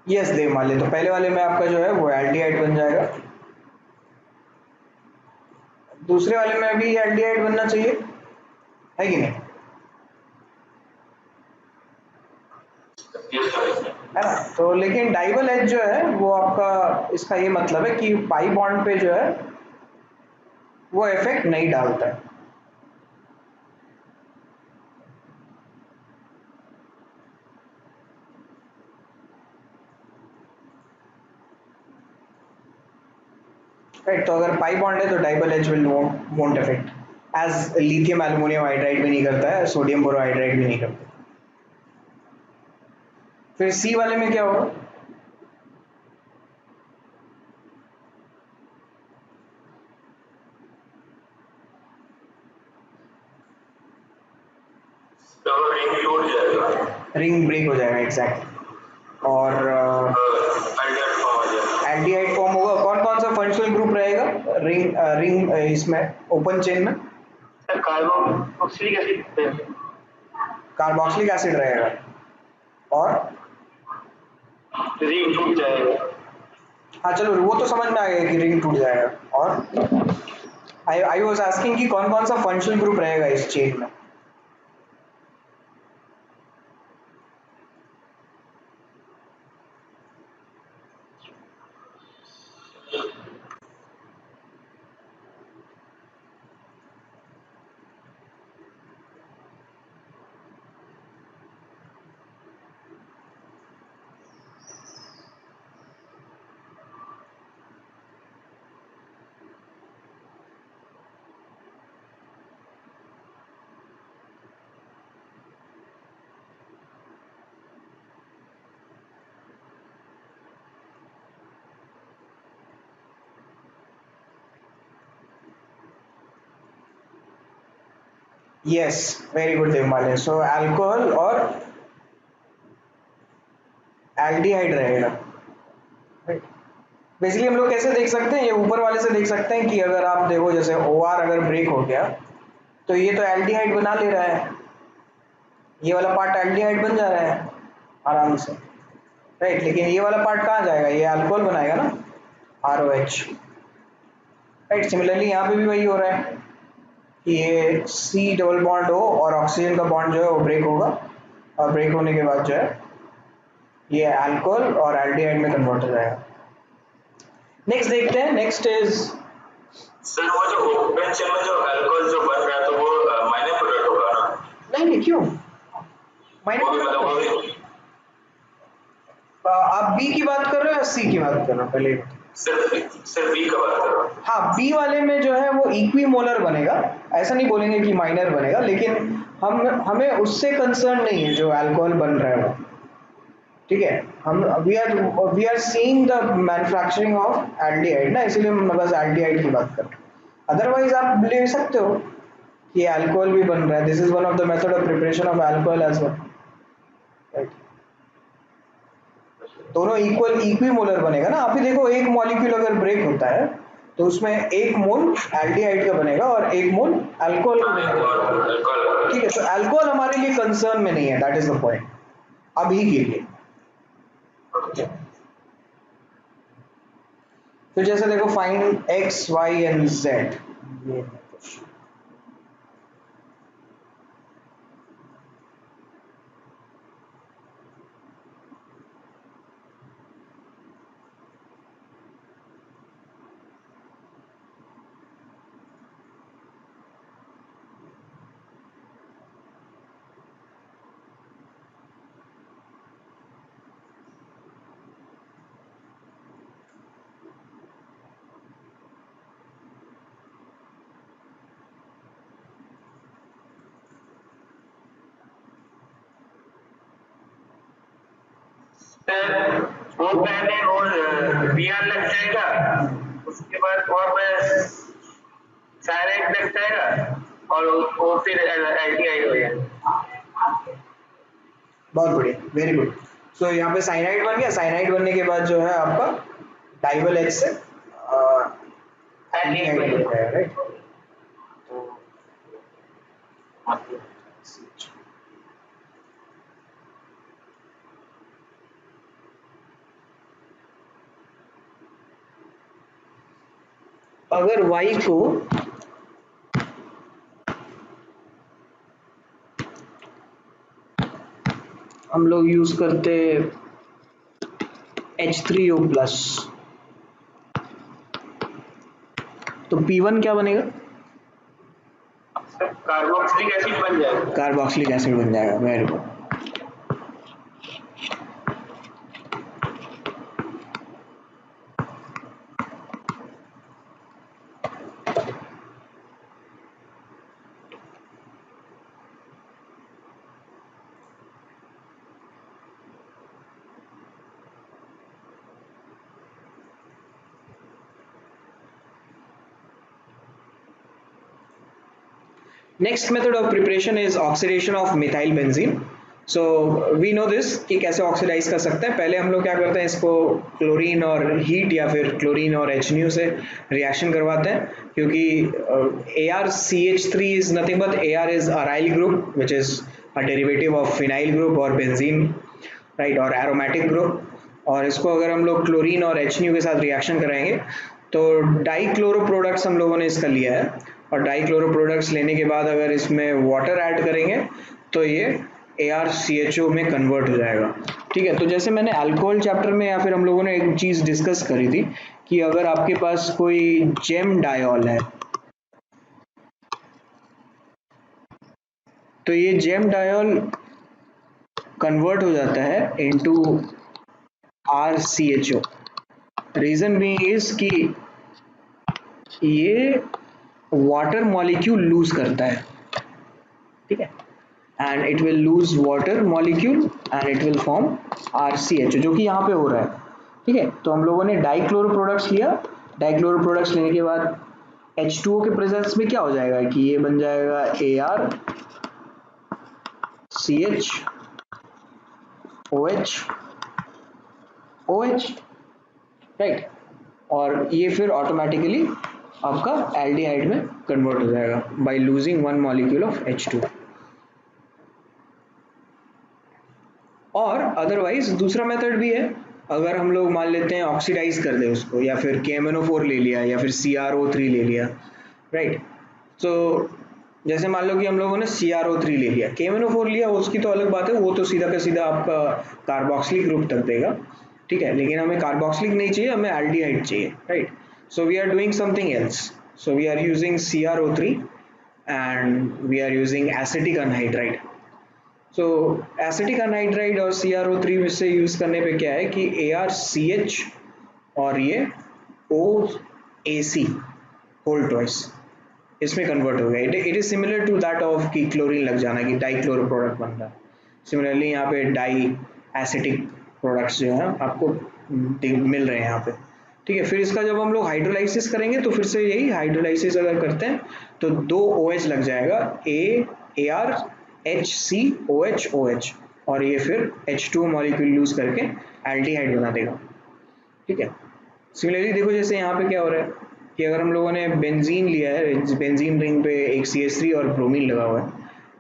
यस देव मान ले, तो पहले वाले में आपका जो है वो एल्डिहाइड बन जाएगा, दूसरे वाले में भी एल्डिहाइड बनना चाहिए, है कि नहीं, है ना। तो लेकिन डाइबल एच जो है वो आपका, इसका ये मतलब है कि पाई बॉन्ड पे जो है वो इफेक्ट नहीं डालता है। राइट, तो अगर पाई बॉन्ड है तो DIBAL H will won't affect, as lithium aluminium hydride भी नहीं करता है, सोडियम बोरोहाइड्राइड भी नहीं करता। फिर सी वाले में क्या होगा? तो रिंग टूट जाएगा, रिंग ब्रेक हो जाएगा, एग्जैक्ट। और एल्डिहाइड फॉर्म होगा। कौन कौन सा फंक्शनल ग्रुप रहेगा रिंग इसमें ओपन चेन में? कार्बोक्सिलिक एसिड, कार्बोक्सिलिक एसिड रहेगा, और रिंग टूट जाएगा। हाँ चलो वो तो समझ में आ गया कि रिंग टूट जाएगा, और आई वाज आस्किंग कि कौन कौन सा फंक्शनल ग्रुप रहेगा इस चेन में? Yes, very good Devmalya. So alcohol और एल्डिहाइड रहेगा। बेसिकली हम लोग कैसे देख सकते हैं, ये ऊपर वाले से देख सकते हैं कि अगर आप देखो जैसे OR अगर ब्रेक हो गया तो ये तो एल्डिहाइड बना ले रहा है, ये वाला पार्ट एल्डिहाइड बन जा रहा है आराम से, राइट। लेकिन ये वाला पार्ट कहाँ जाएगा, ये अल्कोहल बनाएगा ना, ROH, राइट। सिमिलरली यहाँ पे भी वही हो रहा है कि ये C डबल बॉन्ड हो और ऑक्सीजन का बॉन्ड जो है वो ब्रेक होगा, और ब्रेक होने के बाद जो है ये अल्कोहल और एल्डिहाइड में कन्वर्ट हो जाएगा। नेक्स्ट देखते हैं, नेक्स्ट इज, सर वो जो ओपन चेन में जो अल्कोहल जो बन रहा है तो वो माइनर प्रोडक्ट होगा ना? नहीं नहीं क्यों वो भी मतलब वो माइनस, भी आप बी की बात कर रहे हो या सी की बात कर रहे हो पहले? सिर्फ बी का बात कर रहा हूँ। हाँ, बी वाले में जो है वो इक्विमोलर बनेगा, ऐसा नहीं बोलेंगे कि माइनर बनेगा, लेकिन हमें उससे कंसर्न नहीं है जो अल्कोहल बन रहा है वो, ठीक है। हम we are seeing the manufacturing of aldehyde ना, इसलिए हम बस एल्डिहाइड की बात कर रहे हैं। अदरवाइज आप ले सकते हो कि अल्कोहल भी बन रहा है, this is one of the method of preparation of alcohol as well, right. दोनों इक्वल इक्विमोलर बनेगा ना, आप ही देखो एक मॉलिक्यूल अगर ब्रेक होता है तो उसमें एक मोल एल्डिहाइड का बनेगा और एक मोल अल्कोहल का बनेगा, ठीक है। तो अल्कोहल हमारे लिए कंसर्न में नहीं है, दैट इज द पॉइंट अभी के लिए, ठीक है। फिर जैसे देखो find X Y and Z, ये वो पहले वो बीआर लग जाएगा, उसके बाद और में साइलेंट लग जाएगा और वो फिर एल्डिहाइड हो जाएगा। बहुत बढ़िया, वेरी गुड। सो यहाँ पे साइनाइड बन गया, साइनाइड बनने के बाद जो है आपका डाइबल एच से एल्डिहाइड एल्डिहाइड बन बन जाएगा, राइट। तो अगर Y को हम लोग यूज करते H3O प्लस, तो P1 क्या बनेगा? कार्बोक्सिलिक एसिड बन जाएगा। कार्बोक्सिलिक एसिड बन जाएगा। Very good. Next method of preparation is oxidation of methyl benzene. So we know this कि कैसे ऑक्सीडाइज कर सकते हैं। पहले हम लोग क्या करते हैं, इसको क्लोरीन और हीट या फिर क्लोरीन और HNO से रिएक्शन करवाते हैं, क्योंकि ArCH3 is nothing but Ar is aryl group which is a derivative of phenyl group और benzene, राइट, और एरोमेटिक ग्रुप। और इसको अगर हम लोग क्लोरीन और HNO के साथ रिएक्शन कराएंगे तो डाइक्लोरो प्रोडक्ट्स हम लोगों ने इसका लिया है, और डाइक्लोरो प्रोडक्ट्स लेने के बाद अगर इसमें वाटर ऐड करेंगे तो ये ArCHO में कन्वर्ट हो जाएगा। ठीक है, तो जैसे मैंने अल्कोहल चैप्टर में या फिर हम लोगों ने एक चीज डिस्कस करी थी कि अगर आपके पास कोई जेम डायोल है तो ये जेम डायोल कन्वर्ट हो जाता है इनटू RCHO। रीजन भी इज कि ये वाटर मॉलिक्यूल लूज करता है, ठीक है, and it will lose water molecule and it will form RCHO, जो कि यहाँ पे हो रहा है। ठीक है, तो हम लोगों ने डाइक्लोरो प्रोडक्ट्स लिया। डाइक्लोरो प्रोडक्ट्स लेने के बाद H2O के प्रेजेंस में क्या हो जाएगा कि ये बन जाएगा ArCHOH, राइट, और ये फिर ऑटोमेटिकली आपका एल्डिहाइड में कन्वर्ट हो जाएगा by losing one molecule of H2। और अदरवाइज दूसरा मेथड भी है, अगर हम लोग मान लेते हैं ऑक्सीडाइज कर दे उसको, या फिर KMNO4 ले लिया या फिर CrO3 ले लिया, राइट। तो जैसे मान लो कि हम लोगों ने CrO3 ले लिया, KMNO4 लिया, उसकी तो अलग बात है, वो तो सीधा का सीधा आपका कार्बोक्सिलिक ग्रुप तक देगा। ठीक है, लेकिन हमें कार्बोक्सिलिक नहीं चाहिए, हमें एल्डिहाइड चाहिए, right. So we are doing something else, so we are using CrO3 and we are using acetic anhydride. So acetic anhydride और CrO3 में से यूज करने पे क्या है कि ArCH और ये OAC होल ट्वाइस इसमें कन्वर्ट हो गया। It is similar to that of कि क्लोरीन लग जाना, कि डाइक्लोरो प्रोडक्ट बन रहा है। सिमिलरली यहाँ पे डाई एसिटिक प्रोडक्ट्स जो है आपको मिल रहे हैं यहाँ पे। ठीक है, फिर इसका जब हम लोग हाइड्रोलाइसिस करेंगे तो फिर से यही हाइड्रोलाइसिस अगर करते हैं तो 2 OH लग जाएगा, ArHCOH, और ये फिर H2 मॉलिक्यूल लूज करके एल्डिहाइड बना देगा। ठीक है, सिमिलरली देखो जैसे यहाँ पे क्या हो रहा है कि अगर हम लोगों ने बेंजीन लिया है, बेंजीन रिंग पे एक CH3 और ब्रोमीन लगा हुआ है,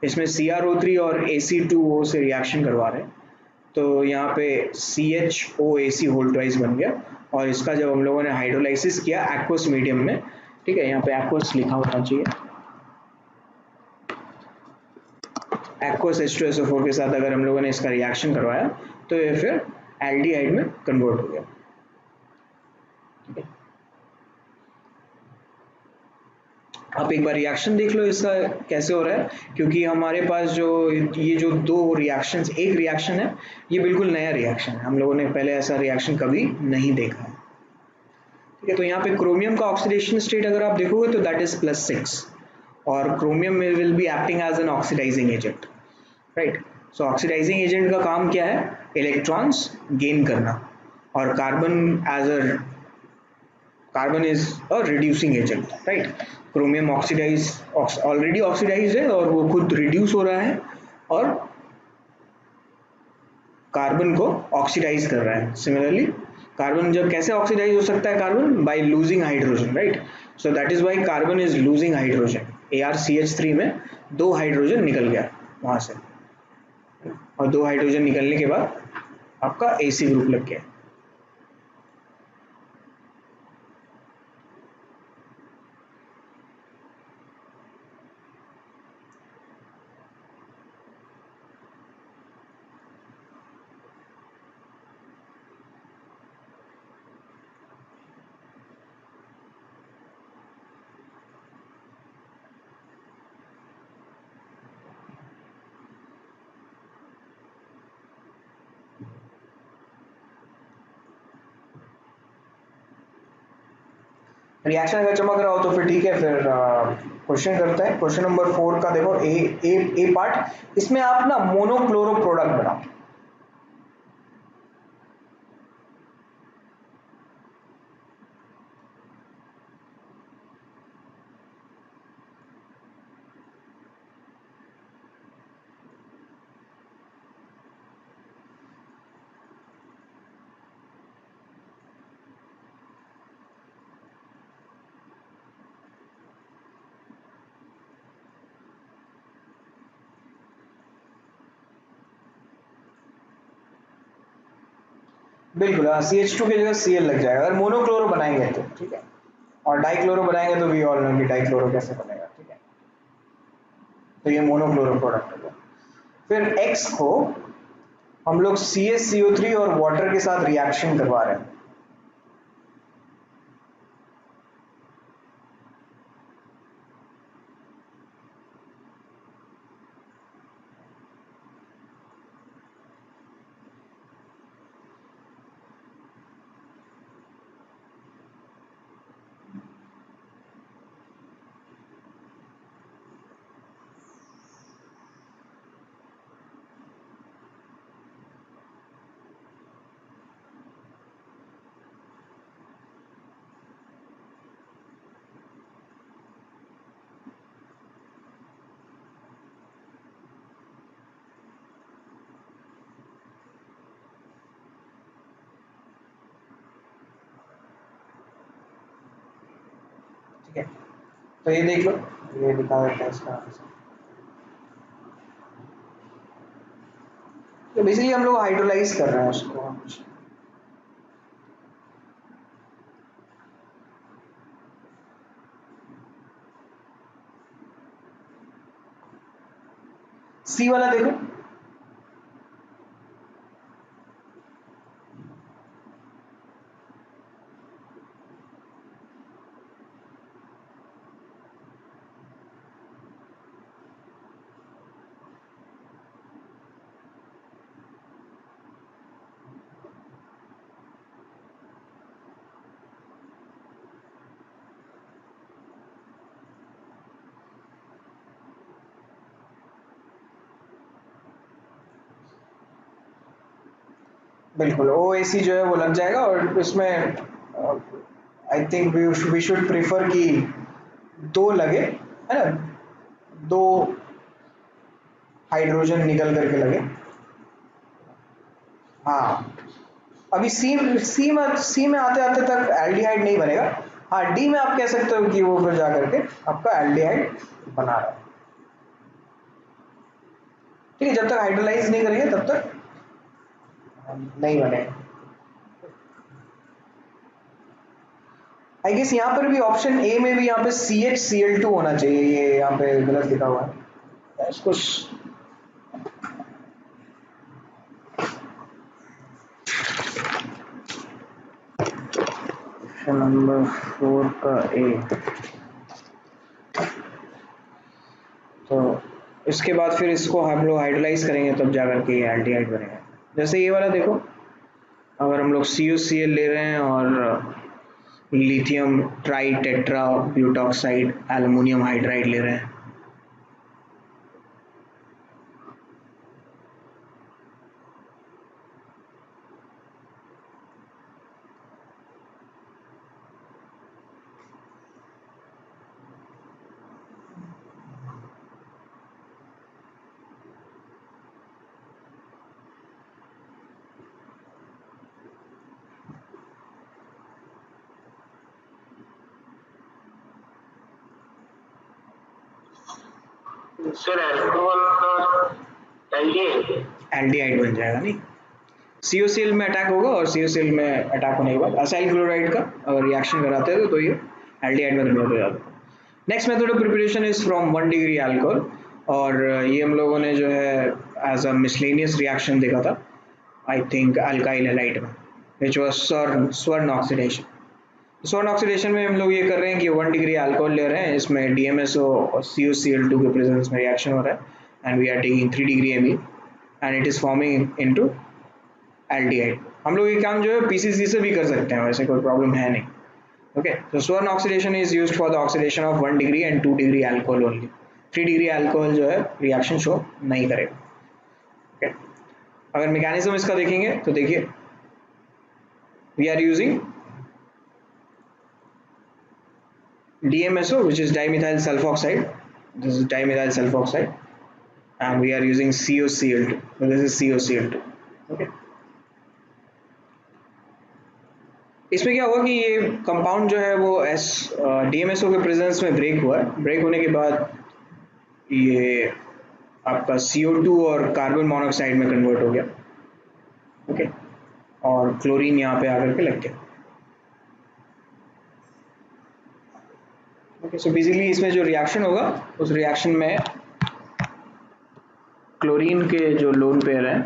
इसमें CrO3 और AC2O से रिएक्शन करवा रहे हैं, तो यहाँ पे CHOAC होल ट्वाइस बन गया। और इसका जब हम लोगों ने हाइड्रोलाइसिस किया एक्वस मीडियम में, ठीक है, यहाँ पे एक्वस लिखा होना चाहिए, एक्वस H2SO4 के साथ अगर हम लोगों ने इसका रिएक्शन करवाया तो ये फिर एल्डिहाइड में कन्वर्ट हो गया। ठीक है, आप एक बार रिएक्शन देख लो इसका कैसे हो रहा है, क्योंकि हमारे पास जो ये जो दो रिएक्शंस, एक रिएक्शन है, ये बिल्कुल नया रिएक्शन है, हम लोगों ने पहले ऐसा रिएक्शन कभी नहीं देखा है। ठीक है, तो यहाँ पे क्रोमियम का ऑक्सीडेशन स्टेट अगर आप देखोगे तो दैट इज +6, और chromium will be acting as an oxidizing agent, right. So oxidizing agent का काम क्या है, इलेक्ट्रॉन्स गेन करना, और carbon is a reducing agent, right. Chromium already oxidize है और वो खुद रिड्यूस हो रहा है, और कार्बन को ऑक्सीडाइज कर रहा है। सिमिलरली कार्बन जब कैसे ऑक्सीडाइज हो सकता है, carbon by losing hydrogen, right. So that is why carbon is losing hydrogen. ArCH3 में 2 हाइड्रोजन निकल गया वहां से, और 2 हाइड्रोजन निकलने के बाद आपका AC ग्रुप लग गया। रिएक्शन अगर चमक रहा हो तो फिर ठीक है, फिर क्वेश्चन करते हैं। क्वेश्चन नंबर 4 का देखो, ए ए ए पार्ट, इसमें आप ना मोनोक्लोरो प्रोडक्ट बनाओ। बिल्कुल, हाँ, CH2 की जगह Cl लग जाएगा अगर मोनोक्लोरो बनाएंगे तो, ठीक है। और डाइक्लोरो बनाएंगे तो वी ऑल नो कि डाइक्लोरो कैसे बनेगा, ठीक है। तो ये मोनोक्लोरो प्रोडक्ट हो गया। फिर X को हम लोग CaCO3 और वाटर के साथ रिएक्शन करवा रहे हैं। ठीक है, तो ये देख लो, ये दिखा देते हैं इसका आंसर। तो बेसिकली हम लोग हाइड्रोलाइज कर रहे हैं उसको। सी वाला देखो, बिल्कुल OAC जो है वो लग जाएगा। और इसमें I think we should prefer कि दो लगे, है ना, दो हाइड्रोजन निकल करके लगे। हाँ, अभी सी में आते आते तक एल्डिहाइड नहीं बनेगा। हाँ, डी में आप कह सकते हो कि वो फिर जा करके आपका एल्डिहाइड बना रहा है। ठीक है, जब तक हाइड्रोलाइज नहीं करेंगे तब तक नहीं बनेगा। आई गेस यहाँ पर भी ऑप्शन ए में भी यहाँ पे CHCl2 होना चाहिए, ये यहाँ पे गलत लिखा हुआ है इसको। नंबर 4 का ए। तो इसके बाद फिर इसको हम लोग हाइड्रोलाइज करेंगे तब जाकर के ये एल्डिहाइड बनेगा। जैसे ये वाला देखो, अगर हम लोग CuCl ले रहे हैं और lithium tri tetra butoxide aluminium hydride ले रहे हैं। सर अल्कोहल और एल्डिहाइड बन जाएगा नहीं, CuCl में अटैक होगा और CuCl में अटैक होने के बाद असाइल क्लोराइड का अगर रिएक्शन कराते हैं तो ये एल्डिहाइड में कन्वर्ट हो जाता है। Next method of preparation is from 1 degree alcohol. और ये हम लोगों ने जो है एज अ मिसलेनियस रिएक्शन देखा था, आई थिंक अल्काइल हैलाइड में, विच वाज स्वर्ण ऑक्सीडेशन। स्वर्ण ऑक्सीडेशन में हम लोग ये कर रहे हैं कि 1 डिग्री अल्कोहल ले रहे हैं, इसमें DMSO और CuCl2 के प्रेजेंस में रिएक्शन हो रहा है and we are taking 3 degree Me and it is forming into aldehyde. हम लोग ये काम जो है PCC से भी कर सकते हैं, वैसे कोई प्रॉब्लम है नहीं। Okay, so Swan oxidation is used for the oxidation of 1 degree and 2 degree alcohol only. 3 degree alcohol जो है रिएक्शन शो नहीं करेगा. Okay, अगर मैकेनिज्म इसका देखेंगे तो देखिए, we are using DMSO, which is dimethyl sulfoxide. This is dimethyl sulfoxide, and we are using COCl2. So this is COCl2. Okay. इसमें क्या हुआ कि ये कंपाउंड जो है वो एस DMSO के प्रेजेंस में ब्रेक हुआ है. ब्रेक होने के बाद ये आपका CO2 और कार्बन मोनोऑक्साइड में कन्वर्ट हो गया. ओके, और क्लोरीन यहाँ पे आकर के लग गया. ओके, सो बेसिकली इसमें जो रिएक्शन होगा उस रिएक्शन में क्लोरीन के जो लोन पेयर हैं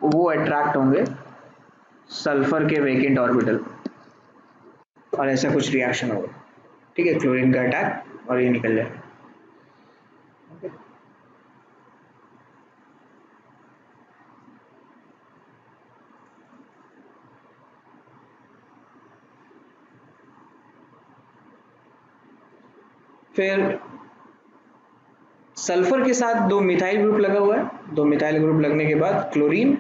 वो अट्रैक्ट होंगे सल्फर के वेकेंट ऑर्बिटल, और ऐसा कुछ रिएक्शन होगा. ठीक है, क्लोरीन का अटैक और ये निकल जाएगा. फिर सल्फर के साथ दो मिथाइल ग्रुप लगा हुआ है. दो मिथाइल ग्रुप लगने के बाद क्लोरीन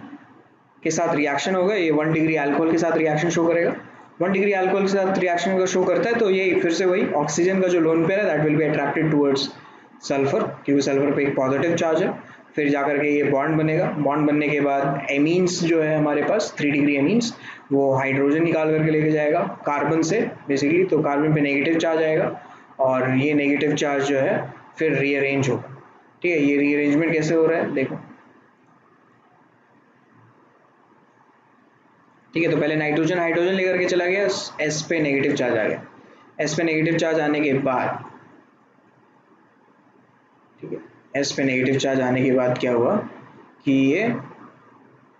के साथ रिएक्शन होगा. ये 1 डिग्री अल्कोहल के साथ रिएक्शन शो करेगा. 1 डिग्री अल्कोहल के साथ रिएक्शन अगर शो करता है तो ये फिर से वही ऑक्सीजन का जो लोन पेयर है that will be attracted towards sulphur, क्योंकि सल्फर पे एक पॉजिटिव चार्ज है. फिर जाकर के ये बॉन्ड बनेगा. बॉन्ड बनने के बाद एमीन्स जो है हमारे पास 3 डिग्री एमीन्स, वो हाइड्रोजन निकाल करके लेके जाएगा कार्बन से बेसिकली. तो कार्बन पे नेगेटिव चार्ज आएगा और ये नेगेटिव चार्ज जो है फिर रीअरेंज होगा. ठीक है, ये रीअरेंजमेंट कैसे हो रहा है देखो. ठीक है, तो पहले नाइट्रोजन हाइड्रोजन लेकर के चला गया, एस पे नेगेटिव चार्ज आ गया. एस पे नेगेटिव चार्ज आने के बाद, ठीक है, एस पे नेगेटिव चार्ज आने के बाद क्या हुआ कि ये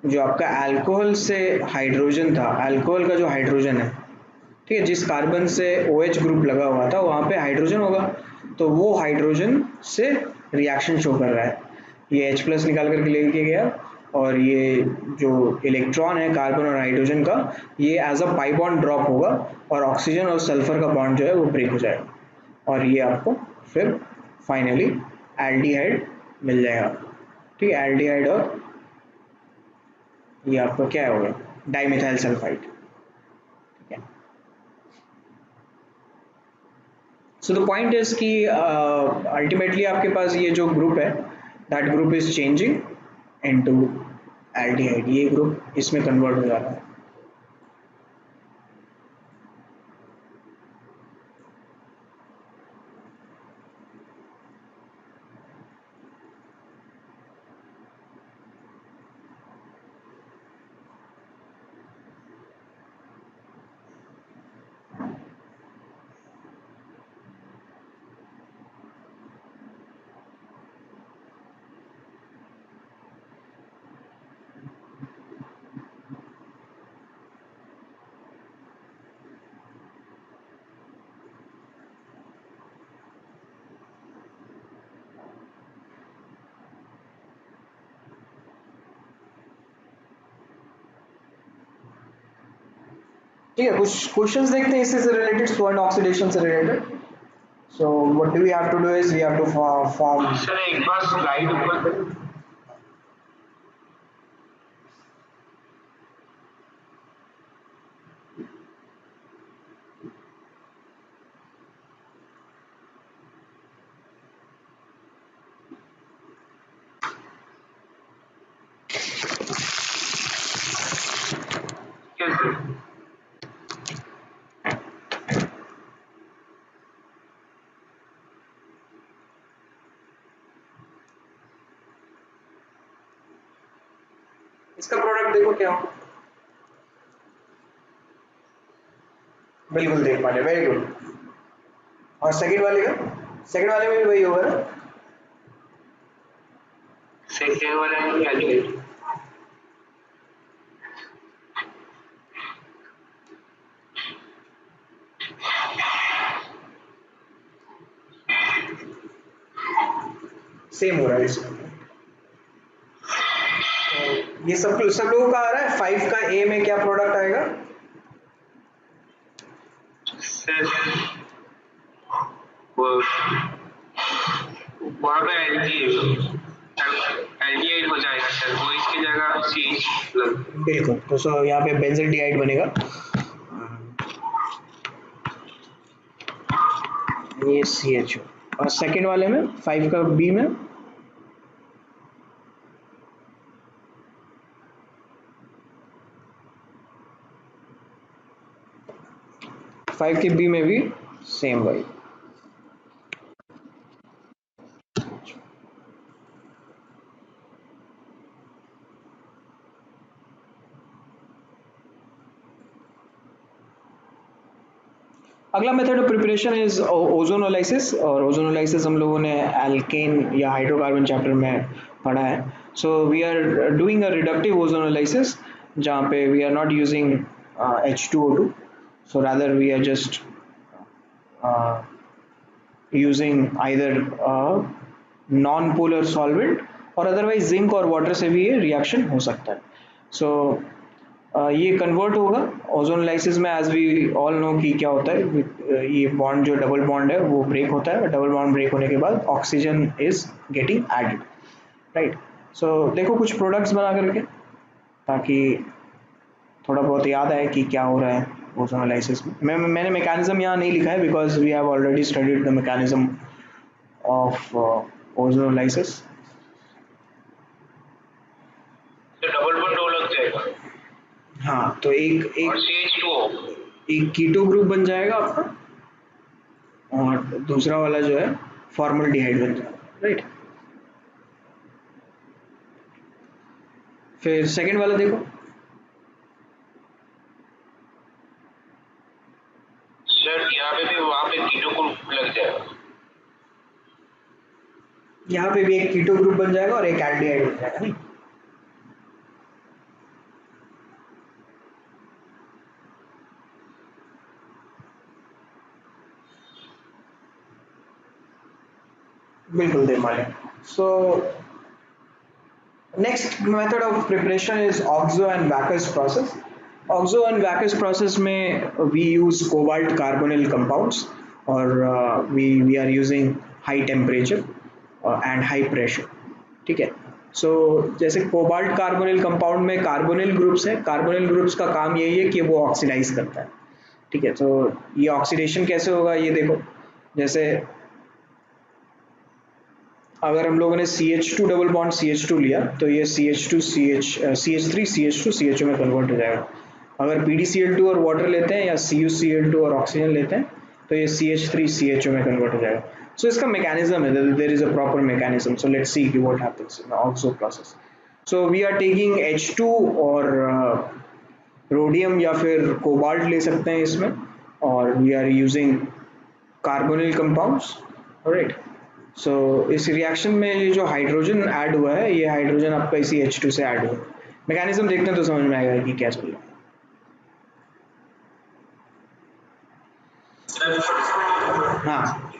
जो आपका अल्कोहल से हाइड्रोजन था, अल्कोहल का जो हाइड्रोजन है, ठीक है, जिस कार्बन से OH ग्रुप लगा हुआ था वहाँ पे हाइड्रोजन होगा, तो वो हाइड्रोजन से रिएक्शन शो कर रहा है. ये H प्लस निकाल करके लेके गया और ये जो इलेक्ट्रॉन है कार्बन और हाइड्रोजन का, ये as a pi bond drop होगा और ऑक्सीजन और सल्फर का बॉन्ड जो है वो ब्रेक हो जाएगा और ये आपको फिर फाइनली एल्डिहाइड मिल जाएगा. ठीक है, एल्डिहाइड और ये आपका क्या होगा, डाइमिथाइल सल्फाइड. ठीक है, सो द पॉइंट इज कि अल्टीमेटली आपके पास ये जो ग्रुप है that group is changing into aldehyde. ये ग्रुप इसमें कन्वर्ट हो जा रहा है. ठीक है, कुछ क्वेश्चंस देखते हैं इससे रिलेटेड, स्वर्ण ऑक्सीडेशन से related. So what do we have to do is we have to form. Sir एक बार स्लाइड ऊपर करें. कैसे? इसका प्रोडक्ट देखो क्या हो. बिल्कुल देख पा रहे, वेरी गुड. और सेकंड वाले का, सेकंड वाले में भी वही होगा ना. सेकेंड वाले में क्या चाहिए? सेम हो रहा है इसमें. तो ये सब लोगों का आ रहा है. 5 का ए में क्या प्रोडक्ट आएगा, सर वो वहाँ पे एल्डिहाइड हो जाएगा सर, वो इसकी जगह CH लग। बिल्कुल, तो सो यहाँ पे बेंजल्डिहाइड बनेगा। ये CHO, और सेकेंड वाले में 5 का B में 5 के B में भी सेम वही। अगला method of preparation is ozonolysis, और ओजोनोलाइसिस हम लोगों ने एल्केन या हाइड्रोकार्बन चैप्टर में पढ़ा है। So we are doing a reductive ozonolysis जहाँ पे we are not using H2O2, so rather we are just uh, using either non-polar solvent और अदरवाइज जिंक और वाटर से भी ये रिएक्शन हो सकता है। सो ये कन्वर्ट होगा ओजोनलाइसिस में, एज वी ऑल नो कि क्या होता है, ये बॉन्ड जो डबल बॉन्ड है वो ब्रेक होता है, डबल बॉन्ड ब्रेक होने के बाद oxygen is getting added, right. So देखो कुछ प्रोडक्ट्स बना करके, ताकि थोड़ा बहुत याद आए कि क्या हो रहा है ओजोनलाइसिस में। मैंने मैकेनिज्म यहाँ नहीं लिखा है because we have already studied the mechanism of ozonolysis. तो डबल बॉन्ड दो लग जाएगा। हाँ, तो एक एक और CH2O एक कीटो ग्रुप बन जाएगा आपका, और दूसरा वाला जो है फॉर्मल्डिहाइड बन जाएगा, राइट। फिर सेकंड वाला देखो, सर यहाँ पे भी वहाँ पे कीटो ग्रुप लग जाएगा। यहाँ पे भी एक कीटो ग्रुप बन जाएगा और एक एल्डिहाइड बन जाएगा, नहीं। बिल्कुल दे माले। So next method of preparation is oxo and Wacker process. Oxo and Wacker process में we use cobalt carbonyl compounds, और we are using high temperature and high pressure, ठीक है। सो जैसे कोबाल्ट कार्बोनिल कंपाउंड में carbonyl groups है, carbonyl groups का काम यही है कि वो ऑक्सीडाइज करता है, ठीक है। तो ये ऑक्सीडेशन कैसे होगा ये देखो, जैसे अगर हम लोगों ने CH2 डबल बॉन्ड CH2 लिया तो ये CH2 CH3 CH2 CHO में कन्वर्ट हो जाएगा। अगर PDCl2 और वाटर लेते हैं या CuCl2 और ऑक्सीजन लेते हैं तो ये CH3 CHO में कन्वर्ट हो जाएगा। सो इसका मैकेनिज्म है, there is a proper mechanism. So let's see कि what happens in oxo process. So we are taking H2 और रोडियम या फिर कोबाल्ट ले सकते हैं इसमें, और we are using carbonyl compounds, right. So इस रिएक्शन में ये जो हाइड्रोजन ऐड हुआ है, ये हाइड्रोजन आपका इसी H2 से ऐड हुआ है। मैकेनिज्म देखते हैं तो समझ में आएगा कि क्या चल रहा है। हाँ,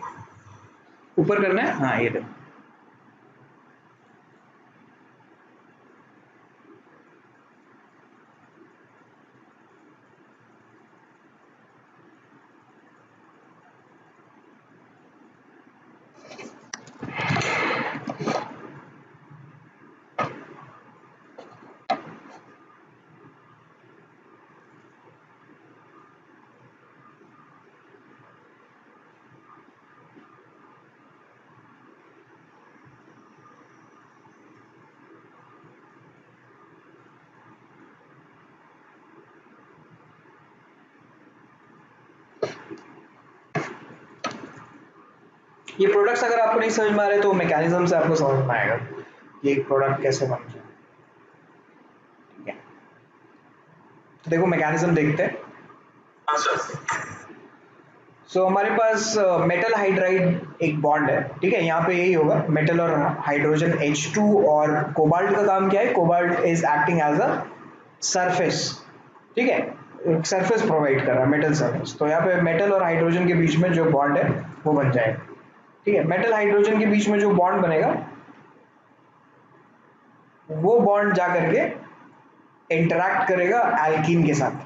ऊपर करना है, हाँ ये देखो। ये प्रोडक्ट्स अगर आपको नहीं समझ में आ रहे तो मैकेनिज्म से आपको समझ में आएगा कि एक प्रोडक्ट कैसे बनता है, ठीक है। तो देखो मैकेनिज्म देखते हैं। हाँ सर। सो हमारे पास मेटल हाइड्राइड एक बॉन्ड है, ठीक है। यहाँ पे यही होगा मेटल और हाइड्रोजन H2, और कोबाल्ट का काम क्या है, cobalt is acting as a surface, ठीक है, सरफेस प्रोवाइड कर रहा है, मेटल सरफेस। तो यहाँ पे मेटल और हाइड्रोजन के बीच में जो बॉन्ड है वो बन जाएगा, ठीक है। मेटल हाइड्रोजन के बीच में जो बॉन्ड बनेगा वो बॉन्ड जा करके इंटरैक्ट करेगा एल्कीन के साथ,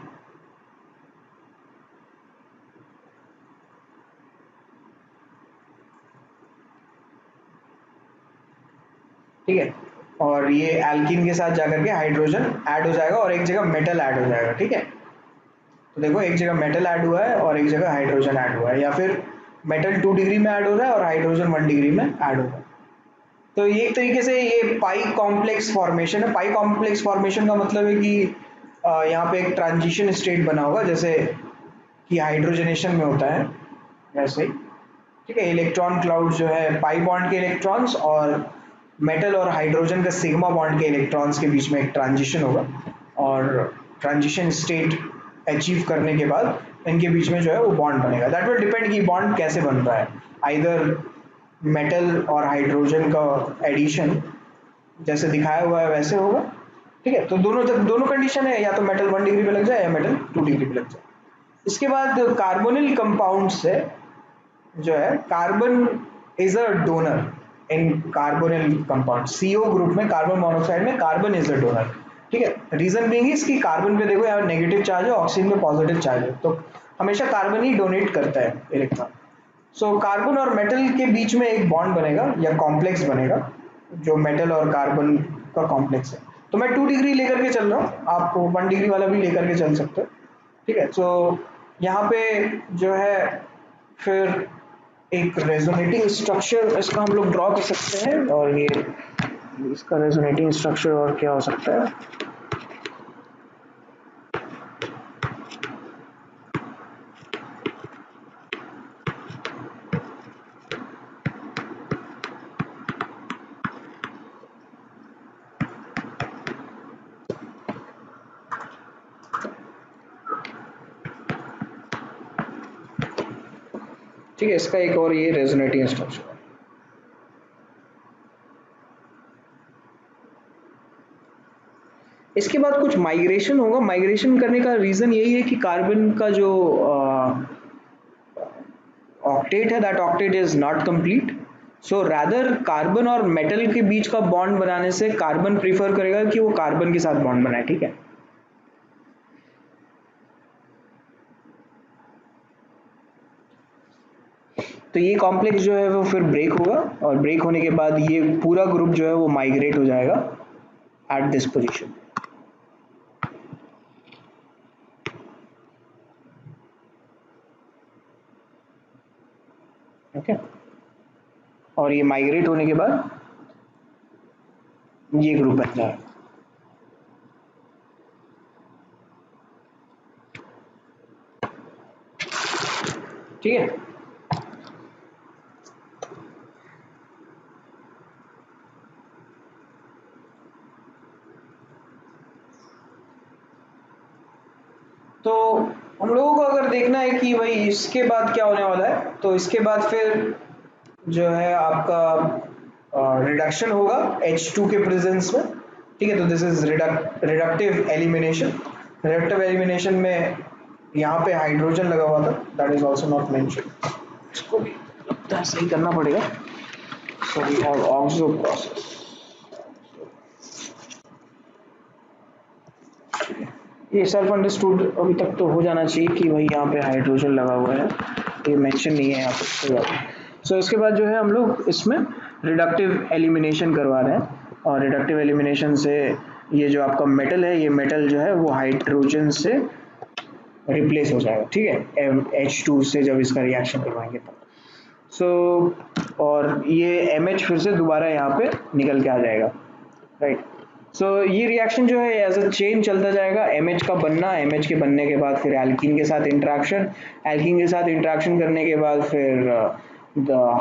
ठीक है, और ये एल्कीन के साथ जाकर के हाइड्रोजन ऐड हो जाएगा और एक जगह मेटल ऐड हो जाएगा। ठीक है, तो देखो एक जगह मेटल ऐड हुआ है और एक जगह हाइड्रोजन ऐड हुआ है, या फिर मेटल 2 डिग्री में ऐड हो रहा है और हाइड्रोजन 1 डिग्री में ऐड हो रहा है। तो ये एक तरीके से ये पाई कॉम्प्लेक्स फॉर्मेशन है। पाई कॉम्प्लेक्स फॉर्मेशन का मतलब है कि यहाँ पे एक ट्रांजिशन स्टेट बना होगा, जैसे कि हाइड्रोजनेशन में होता है वैसे ही। ठीक है, इलेक्ट्रॉन क्लाउड जो है पाई बॉन्ड के इलेक्ट्रॉन्स और मेटल और हाइड्रोजन का सिग्मा बॉन्ड के इलेक्ट्रॉन्स के बीच में एक ट्रांजिशन होगा, और ट्रांजिशन स्टेट अचीव करने के बाद इनके बीच में जो है वो बॉन्ड बनेगा। दैट विल डिपेंड कि बॉन्ड कैसे बन रहा है, आइदर मेटल और हाइड्रोजन का एडिशन जैसे दिखाया हुआ है वैसे होगा। ठीक है, तो दोनों कंडीशन है, या तो मेटल 1 डिग्री पे लग जाए या मेटल 2 डिग्री पे लग जाए। इसके बाद कार्बोनिल कंपाउंड से जो है, carbon is a donor in carbonyl compound. CO group में कार्बन मोनोऑक्साइड में कार्बन इज अ डोनर। ठीक है, रीजन बीइंग इसकी कार्बन पे देखो यहाँ नेगेटिव चार्ज है, ऑक्सीजन पे पॉजिटिव चार्ज है, तो हमेशा कार्बन ही डोनेट करता है इलेक्ट्रॉन। सो कार्बन और मेटल के बीच में एक बॉन्ड बनेगा या कॉम्प्लेक्स बनेगा, जो मेटल और कार्बन का कॉम्प्लेक्स है। तो मैं 2 डिग्री लेकर के चल रहा हूँ, आप 1 डिग्री वाला भी लेकर के चल सकते हो। ठीक है, तो यहाँ पे जो है फिर एक रेजोनेटिंग स्ट्रक्चर इसका हम लोग ड्रॉ कर सकते हैं, और ये इसका रेजोनेटिंग स्ट्रक्चर और क्या हो सकता है। ठीक है, इसका एक और ये रेजोनेटिंग स्ट्रक्चर है। इसके बाद कुछ माइग्रेशन होगा। माइग्रेशन करने का रीजन यही है कि कार्बन का जो ऑक्टेट है, that octet is not complete. So rather carbon और मेटल के बीच का बॉन्ड बनाने से कार्बन प्रीफर करेगा कि वो कार्बन के साथ बॉन्ड बनाए। ठीक है, तो ये कॉम्प्लेक्स जो है वो फिर ब्रेक होगा, और ब्रेक होने के बाद ये पूरा ग्रुप जो है वो माइग्रेट हो जाएगा एट दिस पोजीशन। ओके, और ये माइग्रेट होने के बाद ये ग्रुप बन जाएगा। ठीक है, तो हम लोगों को अगर देखना है कि भाई इसके बाद क्या होने वाला है, तो इसके बाद फिर जो है आपका रिडक्शन होगा H2 के प्रेजेंस में। ठीक है, तो this is reductive elimination. Reductive elimination में यहाँ पे हाइड्रोजन लगा हुआ था, that is also not mention, इसको भी लगता है सही करना पड़ेगा। So we have oxo process. ये सेल्फ अंडरस्टूड अभी तक तो हो जाना चाहिए कि भाई यहाँ पे हाइड्रोजन लगा हुआ है, ये मेंशन नहीं है यहाँ पे। सो इसके बाद जो है हम लोग इसमें रिडक्टिव एलिमिनेशन करवा रहे हैं, और रिडक्टिव एलिमिनेशन से ये जो आपका मेटल है, ये मेटल जो है वो हाइड्रोजन से रिप्लेस हो जाएगा। ठीक है, H2 से जब इसका रिएक्शन करवाएंगे तब। और ये MH फिर से दोबारा यहाँ पे निकल के आ जाएगा। राइट, ये रिएक्शन जो है एज अ चेन चलता जाएगा। MH का बनना, MH के बनने के बाद फिर एल्कीन के साथ इंटरेक्शन, एल्कीन के साथ इंटरेक्शन करने के बाद फिर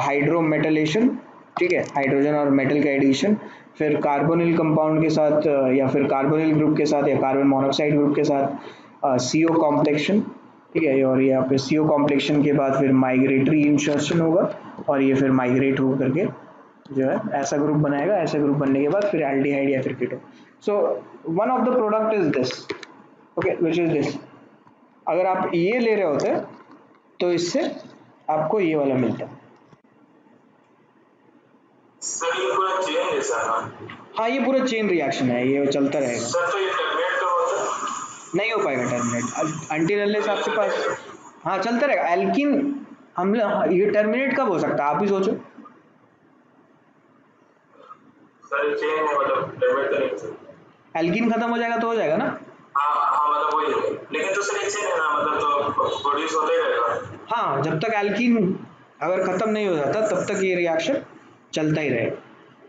हाइड्रोमेटलेशन। ठीक है, हाइड्रोजन और मेटल का एडिशन, फिर कार्बोनिल कंपाउंड के साथ या फिर कार्बोनिल ग्रुप के साथ या कार्बन मोनोऑक्साइड ग्रुप के साथ CO कॉम्प्लेक्शन। ठीक है, और यहाँ पे CO कॉम्प्लेक्शन के बाद फिर माइग्रेटरी इंसर्शन होगा, और ये फिर माइग्रेट हो करके जो है ऐसा ग्रुप बनाएगा। ऐसा ग्रुप बनने के बाद फिर एल्डिहाइड या फिर ketone. So one of the product is this, okay, which is this. अगर आप ये ले रहे होते तो इससे आपको ये वाला मिलता है। सर ये पूरा चेन जैसा है ना? हाँ, ये पूरा चेन रिएक्शन है, ये चलता रहेगा। सर तो ये टर्मिनेट तो होता है? नहीं हो पाएगा टर्मिनेट अनटिल अनलेस आपके पास, हाँ चलता रहेगा एल्किन। ये टर्मिनेट कब हो सकता है, आप ही सोचो। सर चेन है मतलब डेबिट तो नहीं सर। एल्कीन खत्म हो जाएगा तो हो जाएगा ना। हाँ हाँ मतलब वही है, लेकिन तो सर एक चेन है ना, मतलब तो प्रोड्यूस होता ही रहेगा। हाँ, जब तक एल्कीन अगर खत्म नहीं हो जाता तब तक ये रिएक्शन चलता ही रहेगा।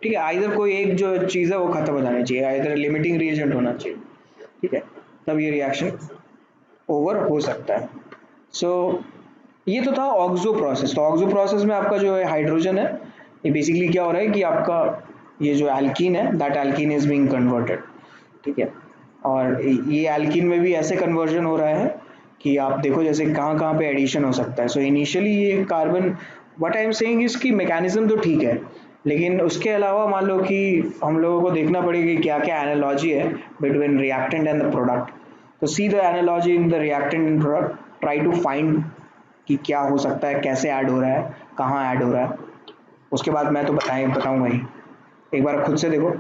ठीक है, आइदर कोई एक जो चीज़ है वो खत्म हो जानी चाहिए, आइदर लिमिटिंग रिएजेंट होना चाहिए। ठीक है, तब ये रिएक्शन ओवर हो सकता है। सो ये तो था ऑक्सो प्रोसेस। तो ऑक्सो प्रोसेस में आपका जो है हाइड्रोजन है, ये बेसिकली क्या हो रहा है कि आपका ये जो एल्कीन है, that alkene is being converted. ठीक है, और ये एल्कीन में भी ऐसे कन्वर्जन हो रहा है कि आप देखो जैसे कहाँ कहाँ पे एडिशन हो सकता है। सो इनिशियली ये carbon, what I am saying is कि मैकेनिज्म तो ठीक है, लेकिन उसके अलावा मान लो कि हम लोगों को देखना पड़ेगा क्या क्या एनालॉजी है between reactant and the product. तो see the analogy in the reactant and product, try to find कि क्या हो सकता है, कैसे ऐड हो रहा है, कहाँ ऐड हो रहा है। उसके बाद मैं तो बताऊंगा ही, एक बार खुद से देखो।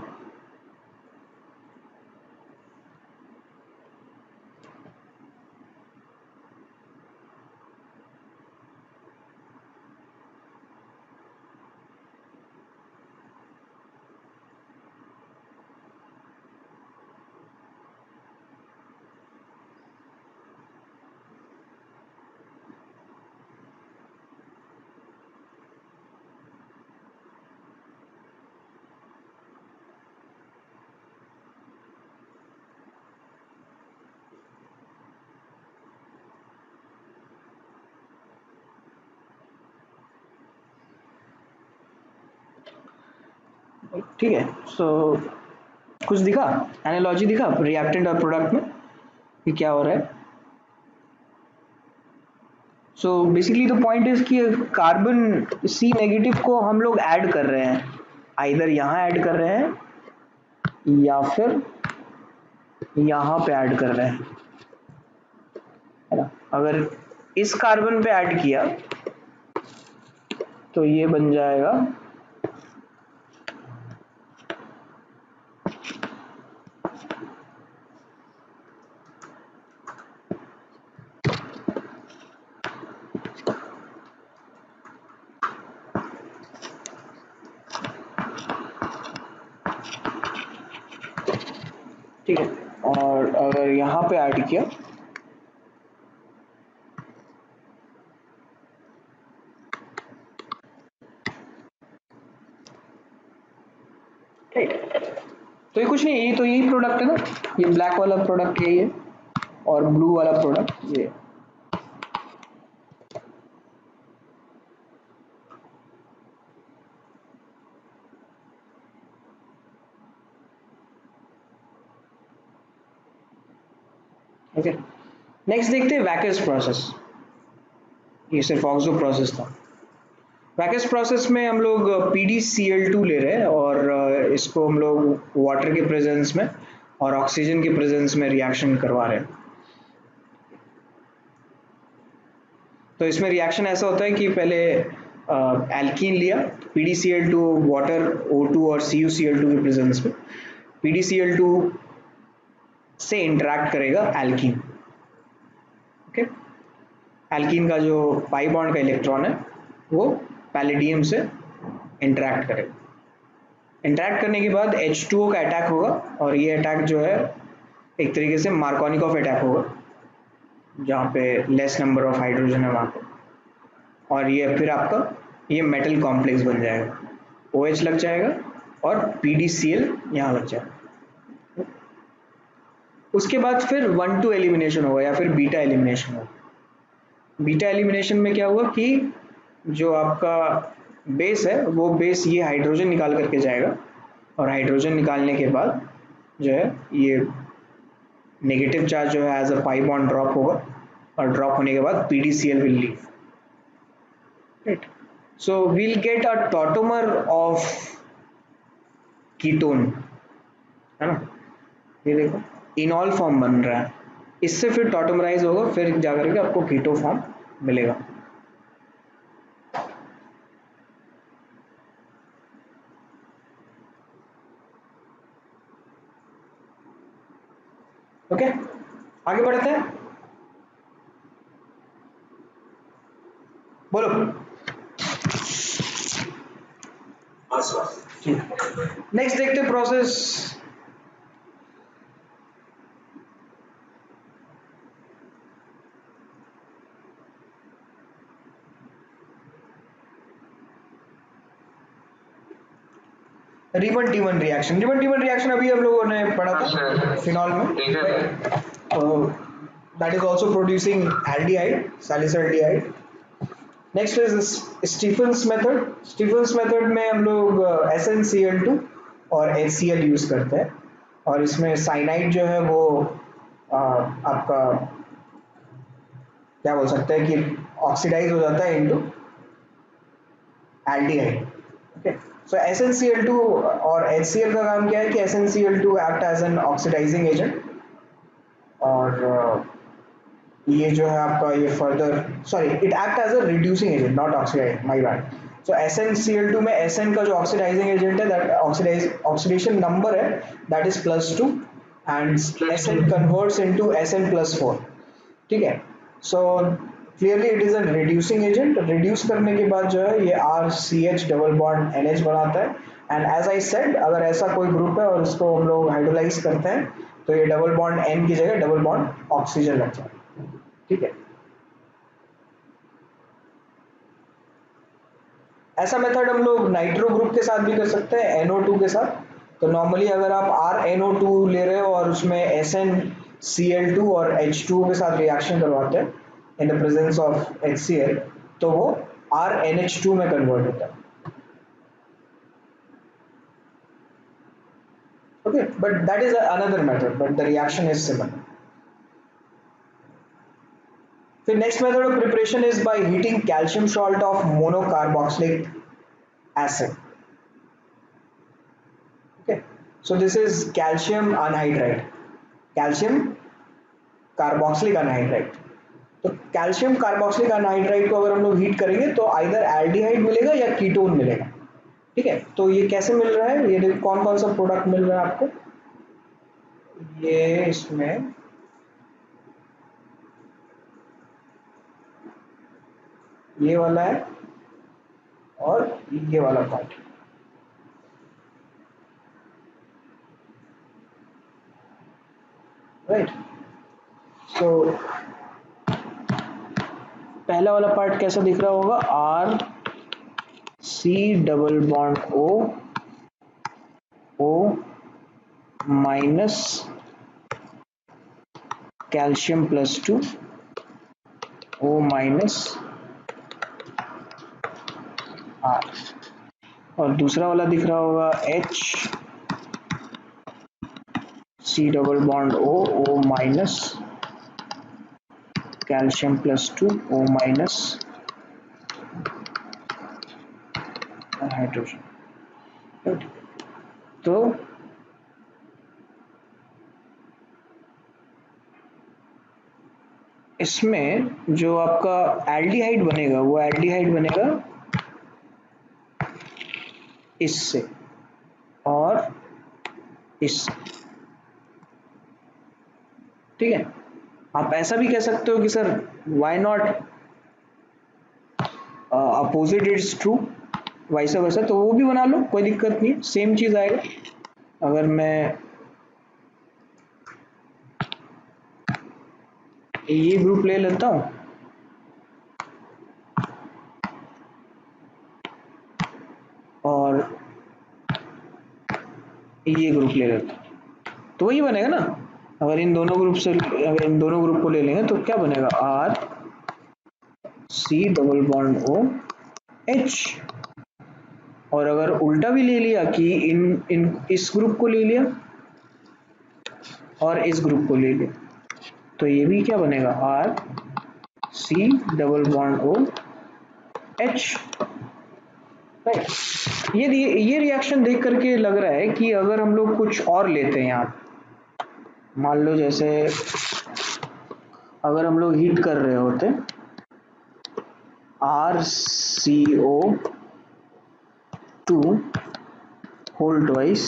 ठीक है, सो कुछ दिखा, एनालॉजी दिखा रिएक्टेंट और प्रोडक्ट में कि क्या हो रहा है। So basically the point is कि कार्बन सी नेगेटिव को हम लोग ऐड कर रहे हैं, आइदर यहाँ ऐड कर रहे हैं या फिर यहाँ पे ऐड कर रहे हैं, है ना। अगर इस कार्बन पे ऐड किया तो ये बन जाएगा ठीक है, और अगर यहाँ पे ऐड किया ठीक है, तो ये कुछ नहीं, ये तो यही प्रोडक्ट है ना, ये ब्लैक वाला प्रोडक्ट यही है और ब्लू वाला प्रोडक्ट ये। ओके, नेक्स्ट देखते हैं वैकस प्रोसेस। ये सिर्फ ऑक्सो प्रोसेस था। वैकस प्रोसेस में हम लोग PdCl2 ले रहे हैं और इसको हम लोग वाटर के प्रेजेंस में और ऑक्सीजन के प्रेजेंस में रिएक्शन करवा रहे हैं। तो इसमें रिएक्शन ऐसा होता है कि पहले एल्कीन लिया, PdCl2 वाटर O2 और CuCl2 के प्रेजेंस में, PdCl2 से इंटरैक्ट करेगा एल्कीन। ओके, एल्कीन का जो पाई बॉन्ड का इलेक्ट्रॉन है वो पैलेडियम से इंटरैक्ट करेगा। इंटरैक्ट करने के बाद H2O का अटैक होगा और ये अटैक जो है एक तरीके से मार्कोनिकॉफ अटैक होगा, जहाँ पे लेस नंबर ऑफ हाइड्रोजन है वहाँ पे, और ये फिर आपका ये मेटल कॉम्प्लेक्स बन जाएगा, OH लग जाएगा और PdCl यहाँ लग जाएगा। उसके बाद फिर 1-2 एलिमिनेशन होगा या फिर बीटा एलिमिनेशन होगा। बीटा एलिमिनेशन में क्या हुआ कि जो आपका बेस है वो बेस ये हाइड्रोजन निकाल करके जाएगा, और हाइड्रोजन निकालने के बाद जो है ये नेगेटिव चार्ज जो है as a pi bond drop होगा, और ड्रॉप होने के बाद PdCl will leave, right. So we'll get a tautomer of ketone, है ना। ये देखो इनॉल फॉर्म बन रहा है, इससे फिर टॉटोमराइज होगा, फिर जाकर के आपको कीटो फॉर्म मिलेगा। ओके, आगे बढ़ते हैं, बोलो। हाँ सर। ठीक, नेक्स्ट देखते प्रोसेस। रिबन टी वन रिएक्शन अभी हम लोगों ने पढ़ा था फिनॉल में, that is also producing aldehyde, salicylaldehyde. Next is Stephen's method. Stephen's method में हम लोग SnCl2 और HCl यूज करते हैं, और इसमें साइनाइड जो है वो आपका क्या बोल सकते हैं कि ऑक्सीडाइज हो जाता है इनटू एल्डिहाइड। ओके, सो SnCl2 और HCl का काम क्या है कि SnCl2 act as an oxidizing agent, और ये जो है आपका ये further, sorry, it act as a reducing agent not oxidize, my bad. So SnCl2 में Sn का जो ऑक्सीडाइजिंग एजेंट है, दैट ऑक्सीडेशन नंबर है, that is +2, and Sn converts into Sn+4। ठीक है, so clearly it is a reducing agent. Reduce करने के बाद जो है ये RCH डबल बॉन्ड NH बनाता है, एंड एज आई सेड, अगर ऐसा कोई ग्रुप है और उसको हम लोग हाइड्रोलाइज करते हैं तो ये डबल बॉन्ड N की जगह डबल बॉन्ड ऑक्सीजन लग जाता है। ठीक है, ऐसा मेथड हम लोग नाइट्रो ग्रुप के साथ भी कर सकते हैं, NO2 के साथ। तो नॉर्मली अगर आप RNO2 ले रहे हो और उसमें SnCl2 और H2O के साथ रिएक्शन करवाते हैं in the presence of HCl, तो वो RNH2 में कन्वर्ट होता है। Okay, but that is another method, but the reaction is similar. फिर next method of preparation is by heating calcium salt of monocarboxylic acid. Okay, so this is calcium anhydride, calcium carboxylic anhydride. तो calcium carboxylic anhydride को अगर हम लोग heat करेंगे तो either aldehyde मिलेगा या कीटोन मिलेगा। ठीक है, तो ये कैसे मिल रहा है, ये देखो कौन कौन सा प्रोडक्ट मिल रहा है आपको। ये इसमें ये वाला है और ये वाला पार्ट, राइट। सो पहला वाला पार्ट कैसा दिख रहा होगा, RC double bond O minus calcium +2 O minus R, और दूसरा वाला दिख रहा होगा HC double bond O minus calcium +2 O minus hydrogen, right. तो इसमें जो आपका एल्डिहाइड बनेगा वो एल्डिहाइड बनेगा इससे और इससे। ठीक है, आप ऐसा भी कह सकते हो कि sir why not opposite is true, वैसा वैसा, तो वो भी बना लो, कोई दिक्कत नहीं है, सेम चीज आएगा। अगर मैं ये ग्रुप ले लेता हूं और ये ग्रुप ले लेता हूं, तो वही बनेगा ना। अगर इन दोनों ग्रुप से, अगर इन दोनों ग्रुप को ले लेंगे तो क्या बनेगा, RC डबल बॉन्ड OH। और अगर उल्टा भी ले लिया कि इन इन इस ग्रुप को ले लिया और इस ग्रुप को ले लिया, तो ये भी क्या बनेगा, RC double bond OH, right. ये रिएक्शन देख करके लग रहा है कि अगर हम लोग कुछ और लेते हैं यहाँ, मान लो जैसे अगर हम लोग हीट कर रहे होते RCO2 whole twice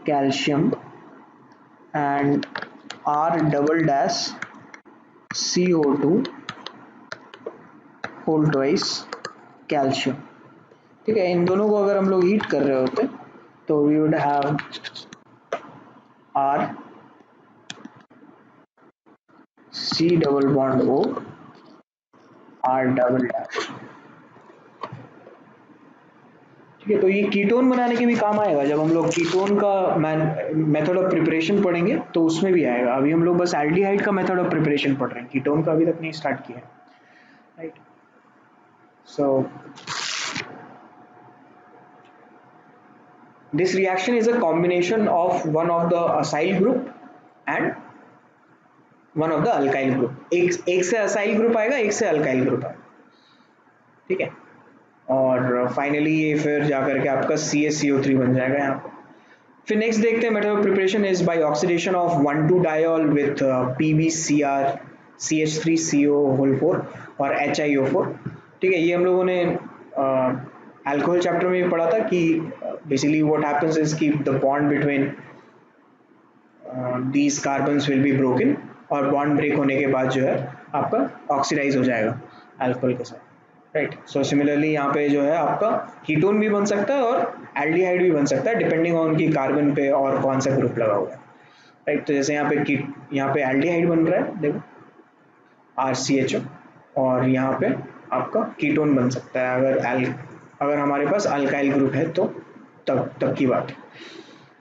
calcium and R double dash CO2 whole twice calcium, ठीक है, इन दोनों को अगर हम लोग हीट कर रहे होते तो we would have R C double bond O R double dash. ठीक है, तो ये कीटोन बनाने के भी काम आएगा। जब हम लोग कीटोन का मेथड ऑफ प्रिपरेशन पढ़ेंगे तो उसमें भी आएगा। अभी हम लोग बस एल्डिहाइड का मेथड ऑफ प्रिपरेशन पढ़ रहे हैं, कीटोन का अभी तक नहीं स्टार्ट किया है, right. So this reaction is a combination of one of the acyl group and one of the alkyl group। एक से acyl group आएगा, एक से alkyl group आएगा, ठीक है। और फाइनली ये फिर जाकर के आपका CaCO3 बन जाएगा यहाँ पर। फिर नेक्स्ट देखते हैं method of preparation is by oxidation of 1,2-डायोल विथ PbCr CH3CO होल 4 और HiO4। ठीक है, ये हम लोगों ने अल्कोहल चैप्टर में भी पढ़ा था कि बेसिकली व्हाट हैपेंस इज कि the bond between these carbons will be broken, और बॉन्ड ब्रेक होने के बाद जो है आपका ऑक्सीडाइज हो जाएगा अल्कोहल के साथ, राइट। सो सिमिलरली यहाँ पे जो है आपका कीटोन भी बन सकता है और एल्डिहाइड भी बन सकता है डिपेंडिंग ऑन की कार्बन पे और कौन सा ग्रुप लगा हुआ है, राइट। तो जैसे यहाँ पे एल्डिहाइड बन रहा है, देखो RCHO, और यहाँ पे आपका कीटोन बन सकता है अगर हमारे पास अल्काइल ग्रुप है तो तब की बात है।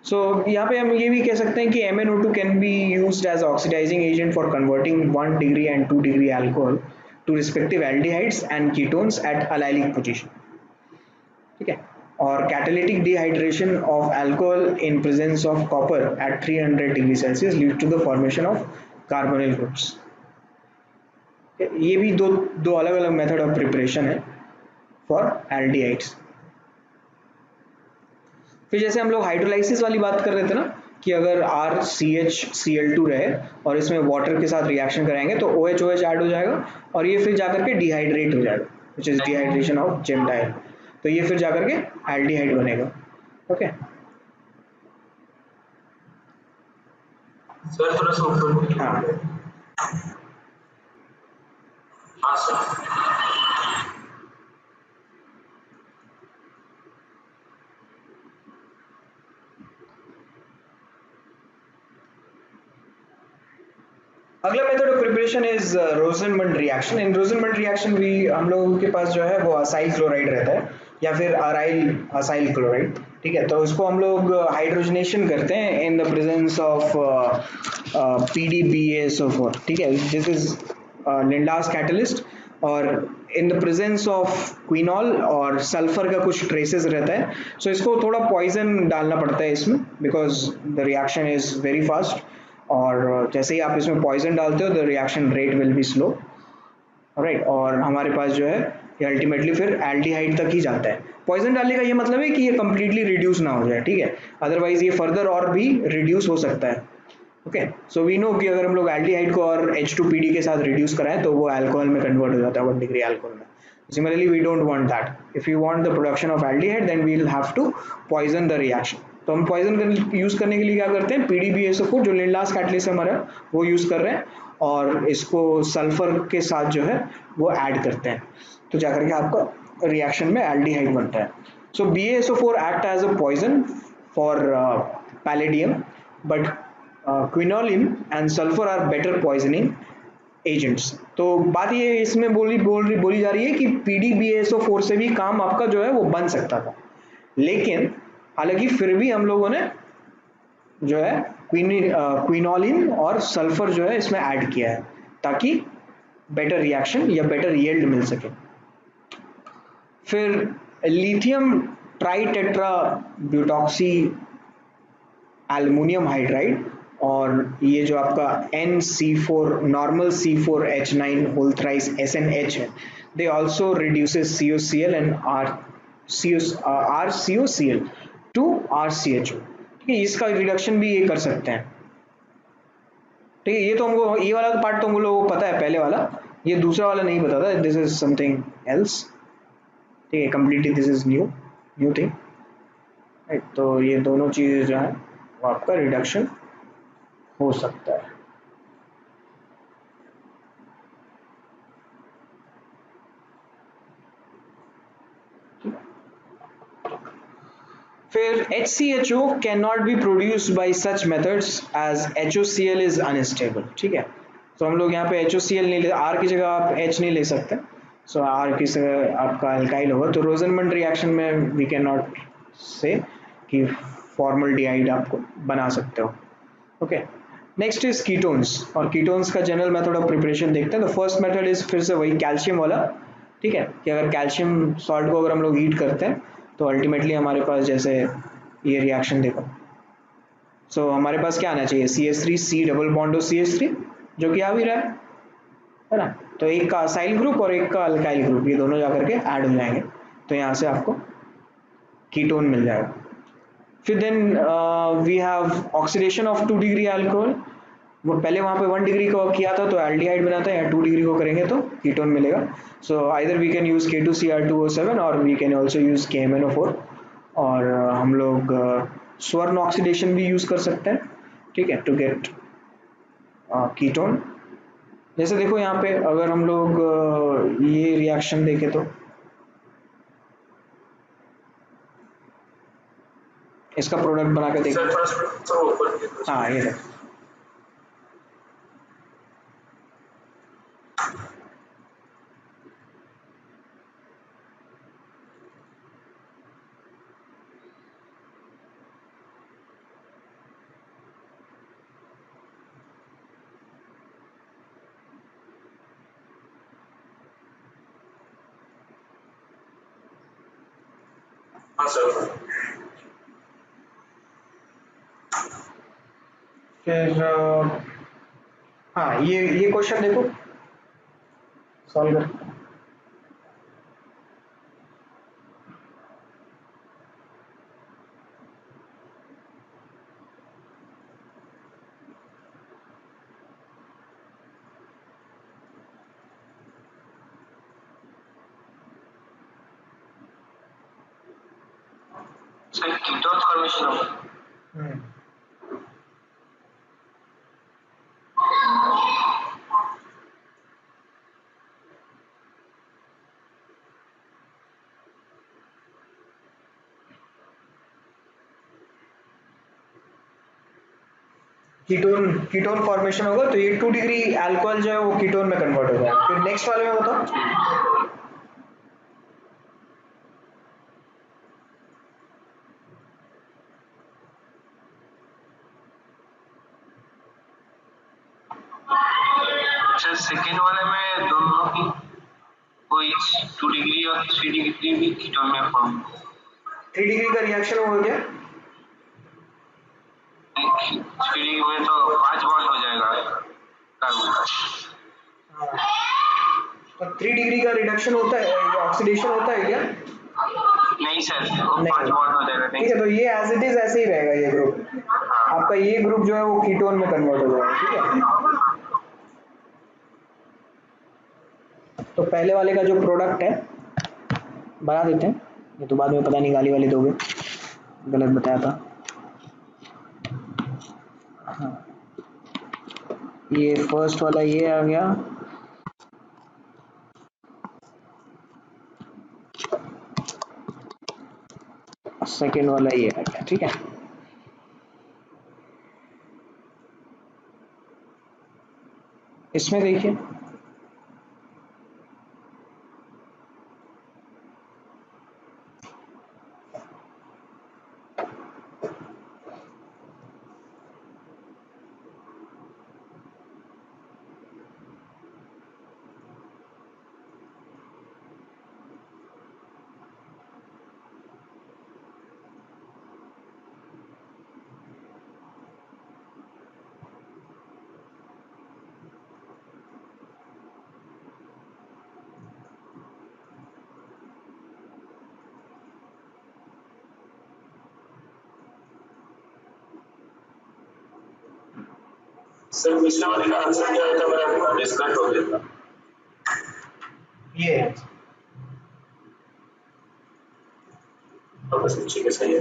सो यहाँ पे हम ये भी कह सकते हैं कि MnO2 can be used as oxidizing agent for converting 1 degree and 2 degree alcohol to respective aldehydes and ketones at allylic position, ठीक है। और catalytic dehydration of alcohol in presence of copper at 300 degree Celsius lead to the formation of carbonyl groups. ये भी दो अलग अलग method of preparation है for aldehydes. फिर जैसे हम लोग हाइड्रोलाइसिस वाली बात कर रहे थे ना कि अगर RCHCl2 रहे और इसमें वाटर के साथ रिएक्शन कराएंगे तो OH ऐड हो जाएगा और ये फिर जाकर के डिहाइड्रेट हो जाएगा, विच इज डिहाइड्रेशन ऑफ जेमडाइल। तो ये फिर जाकर के एल्डिहाइड बनेगा, ओके। सर थोड़ा सा ऊपर। हाँ हाँ सर। अगला method of preparation is Rosenberg reaction. In Rosenberg reaction भी हम लोगों के पास जो है वो असाइल क्लोराइड रहता है या फिर अराइल असाइल क्लोराइड, ठीक है। तो इसको हम लोग हाइड्रोजनेशन करते हैं in the presence of PDBaSO4, ठीक है। दिस इज लिंडास कैटलिस्ट, और इन द प्रेजेंस ऑफ क्विनॉल और सल्फर का कुछ ट्रेसेस रहता है। सो इसको थोड़ा पॉइजन डालना पड़ता है इसमें because the reaction is very fast, और जैसे ही आप इसमें पॉइजन डालते हो the reaction rate will be slow, right. और हमारे पास जो है ये अल्टीमेटली फिर एल्डिहाइड तक ही जाता है। पॉइजन डालने का ये मतलब है कि ये कंप्लीटली रिड्यूस ना हो जाए, ठीक है, अदरवाइज ये फर्दर और भी रिड्यूस हो सकता है, ओके। सो वी नो कि अगर हम लोग एल्डिहाइड को और H2PD के साथ रिड्यूस कराएं तो वो अल्कोहल में कन्वर्ट हो जाता है 1 डिग्री अल्कोहल में। Similarly, we don't want that. If you want the production of aldehyde, then we will have to poison the reaction. तो हम पॉइजन यूज करने के लिए क्या करते हैं, PDBaSO4 जो लिंडास कैटलिस्ट हमारा वो यूज कर रहे हैं और इसको सल्फर के साथ जो है वो ऐड करते हैं, तो जाकर के आपका रिएक्शन में एल्डिहाइड बनता है। सो BaSO4 act as a poison for palladium, but quinoline and sulfur are better poisoning agents. तो बात ये इसमें बोली जा रही है कि PDBaSO4 से भी काम आपका जो है वो बन सकता था, लेकिन हालांकि फिर भी हम लोगों ने जो है क्विनोलिन और सल्फर जो है इसमें ऐड किया है ताकि बेटर रिएक्शन या बेटर यील्ड मिल सके। फिर लिथियम ट्राइटेट्रा ब्यूटॉक्सी एल्युमिनियम हाइड्राइड और ये जो आपका NC4 normal C4H9 whole thrice SNH है, they also reduces COCl and RCOCl to RCHO, ठीक है। इसका रिडक्शन भी ये कर सकते हैं, ठीक है। ये तो हमको ये वाला पार्ट तो हम लोगों को पता है पहले वाला, ये दूसरा वाला नहीं पता था, दिस इज समथिंग एल्स, ठीक है। Completely this is new thing, right. तो ये दोनों चीजें जो है वो आपका रिडक्शन हो सकता है। फिर HCHO can not be produced by such methods as HOCl is unstable, ठीक है। तो हम लोग यहाँ पे HOCl नहीं ले, R की जगह आप H नहीं ले सकते। सो R की जगह आपका अल्काइल होगा, तो रोजनमंड रिएक्शन में वी कैन नॉट से कि फॉर्मल्डिहाइड आपको बना सकते हो। ओके, नेक्स्ट इज कीटोन्स, और कीटोन्स का जनरल मेथड ऑफ प्रिपरेशन देखते हैं। तो फर्स्ट मेथड इज फिर से वही कैल्शियम वाला, ठीक है, कि अगर कैल्शियम सॉल्ट को अगर हम लोग हीट करते हैं तो अल्टीमेटली हमारे पास जैसे ये रिएक्शन देखो। सो हमारे पास क्या आना चाहिए, CH3 C double bond CH3, जो कि आ भी रहा है ना। तो एक का असाइल ग्रुप और एक का अल्काइल ग्रुप, ये दोनों जाकर के ऐड हो जाएंगे, तो यहाँ से आपको कीटोन मिल जाएगा। फिर then we have oxidation of 2 degree alcohol, वो पहले वहाँ पे 1 डिग्री को किया था तो एल्डिहाइड बनाता है, या 2 डिग्री को करेंगे तो कीटोन मिलेगा। So either we can use K2Cr2O7 और we can also use KMnO4, और हम लोग स्वर्ण ऑक्सीडेशन भी यूज कर सकते हैं, ठीक है, टू गेट कीटोन। जैसे देखो यहाँ पे अगर हम लोग ये रिएक्शन देखें तो इसका प्रोडक्ट बना के सर देखो। फर्स्ट तो ऊपर हाँ ये है, हाँ सर। फिर हाँ ये क्वेश्चन देखो, सॉल्व कर। सर कीटोन फॉर्मेशन होगा। हम्म, कीटोन फॉर्मेशन होगा, तो ये 2 डिग्री अल्कोहल जो है वो कीटोन में कन्वर्ट हो जाएगा। फिर नेक्स्ट वाले में बताओ। सर सेकेंड वाले में दोनों की कोई 2 डिग्री और 3 डिग्री भी कीटोन में फॉर्म 3 डिग्री का रिएक्शन होगा क्या? 3 डिग्री में तो 5 बॉन्ड हो जाएगा कार्बन का। तो 3 डिग्री का रिडक्शन होता है, ऑक्सीडेशन होता है क्या? नहीं सर, वो 5 नहीं, बॉन्ड हो जाएगा। ठीक है, तो ये एज इट इज ऐसे ही रहेगा, ये ग्रुप आपका, ये ग्रुप जो है वो कीटोन में कन्वर्ट हो जाएगा, ठीक है। तो पहले वाले का जो प्रोडक्ट है बना देते हैं, ये तो बाद में पता नहीं गाली वाली दोगे, गलत बताया था। हाँ, ये फर्स्ट वाला ये आ गया, सेकेंड वाला ये आ गया, ठीक है। इसमें देखिए सर पिछले वाले का आंसर क्या था, मेरा डिस्कनेक्ट हो गया था। ये है। तो बस ठीक है, सही है।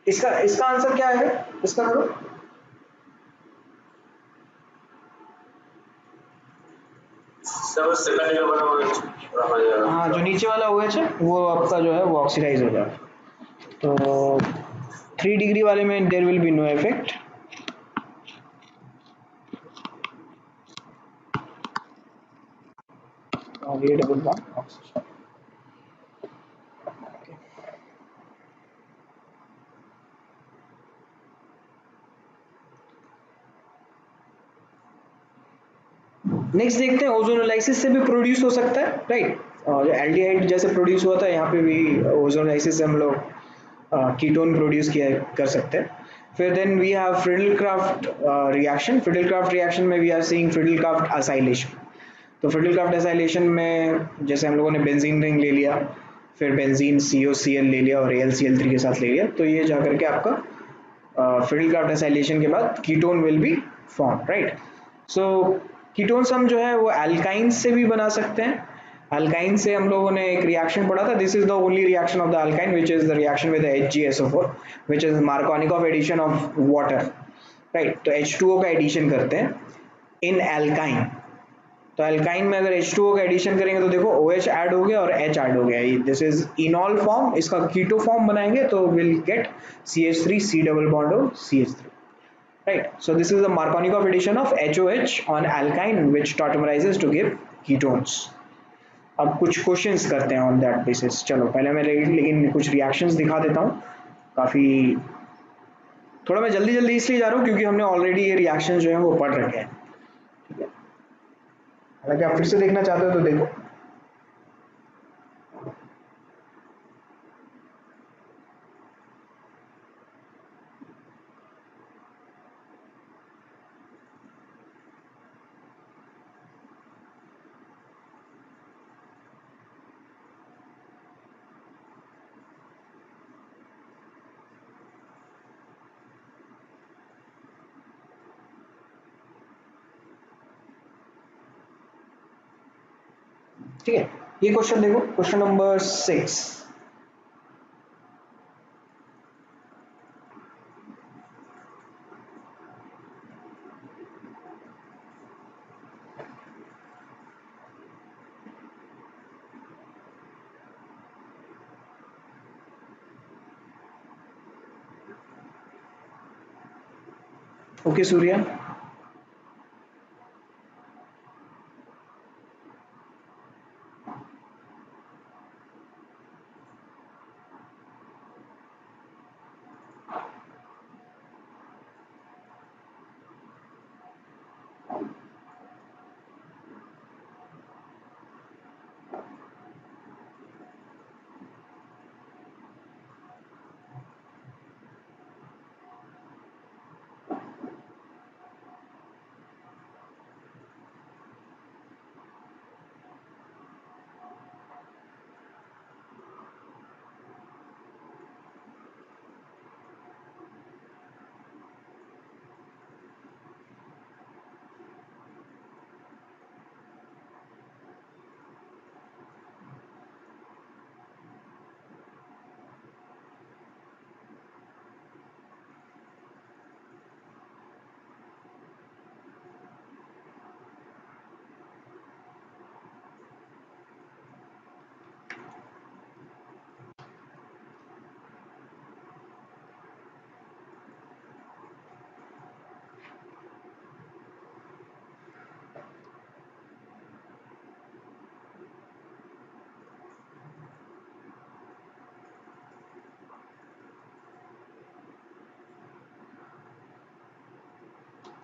इसका इसका आंसर क्या है, इसका करो। सब सेकंड ईयर वाला हाँ, जो नीचे वाला OH है वो आपका जो है वो ऑक्सीडाइज हो जाए। तो 3 डिग्री वाले में there will be no effect. और ये डबल बॉन्ड ऑक्सीजन। नेक्स्ट देखते हैं, ओजोनोलाइसिस से भी प्रोड्यूस हो सकता है, राइट। और एल्डिहाइड जैसे प्रोड्यूस हुआ था, यहाँ पे भी ओजोनोलाइसिस से हम लोग कीटोन प्रोड्यूस किया कर सकते हैं। फिर then we have Friedel Crafts reaction. Friedel Crafts reaction में we are seeing Friedel Crafts acylation. तो फ्रिडल-क्राफ्ट असाइलेशन में जैसे हम लोगों ने बेंजीन रिंग ले लिया, फिर बेंजीन COCl ले लिया और AlCl3 के साथ ले लिया, तो ये जा करके आपका फ्रिडल-क्राफ्ट असाइलेशन के बाद ketone will be form, right. So ketones हम जो है वो अल्काइन से भी बना सकते हैं। अल्काइन से हम लोगों ने एक रिएक्शन पढ़ा था, this is the only reaction of the alkyne which is the reaction with HgSO4 which is Markovnikov addition of water, right. तो H2O का एडिशन करते हैं इन अल्काइन। तो अल्काइन में अगर H2O का एडिशन करेंगे तो देखो OH ऐड हो गया और H ऐड हो गया, दिस इज इनॉल फॉर्म। इसका कीटो फॉर्म बनाएंगे तो will get CH3 C double bond और CH3, right? So this is the Markovnikov addition of HOH on alkyne which tautomerizes to give ketones. अब कुछ क्वेश्चंस करते हैं ऑन दैट बेसिस। चलो पहले मैं लेकिन कुछ रिएक्शंस दिखा देता हूँ। काफ़ी थोड़ा मैं जल्दी जल्दी इसलिए जा रहा हूँ क्योंकि हमने ऑलरेडी ये रिएक्शन जो है वो पढ़ रखे हैं, ठीक है। हालांकि आप फिर से देखना चाहते हो तो देखो। ठीक है, ये क्वेश्चन देखो, क्वेश्चन नंबर 6। ओके सूर्या,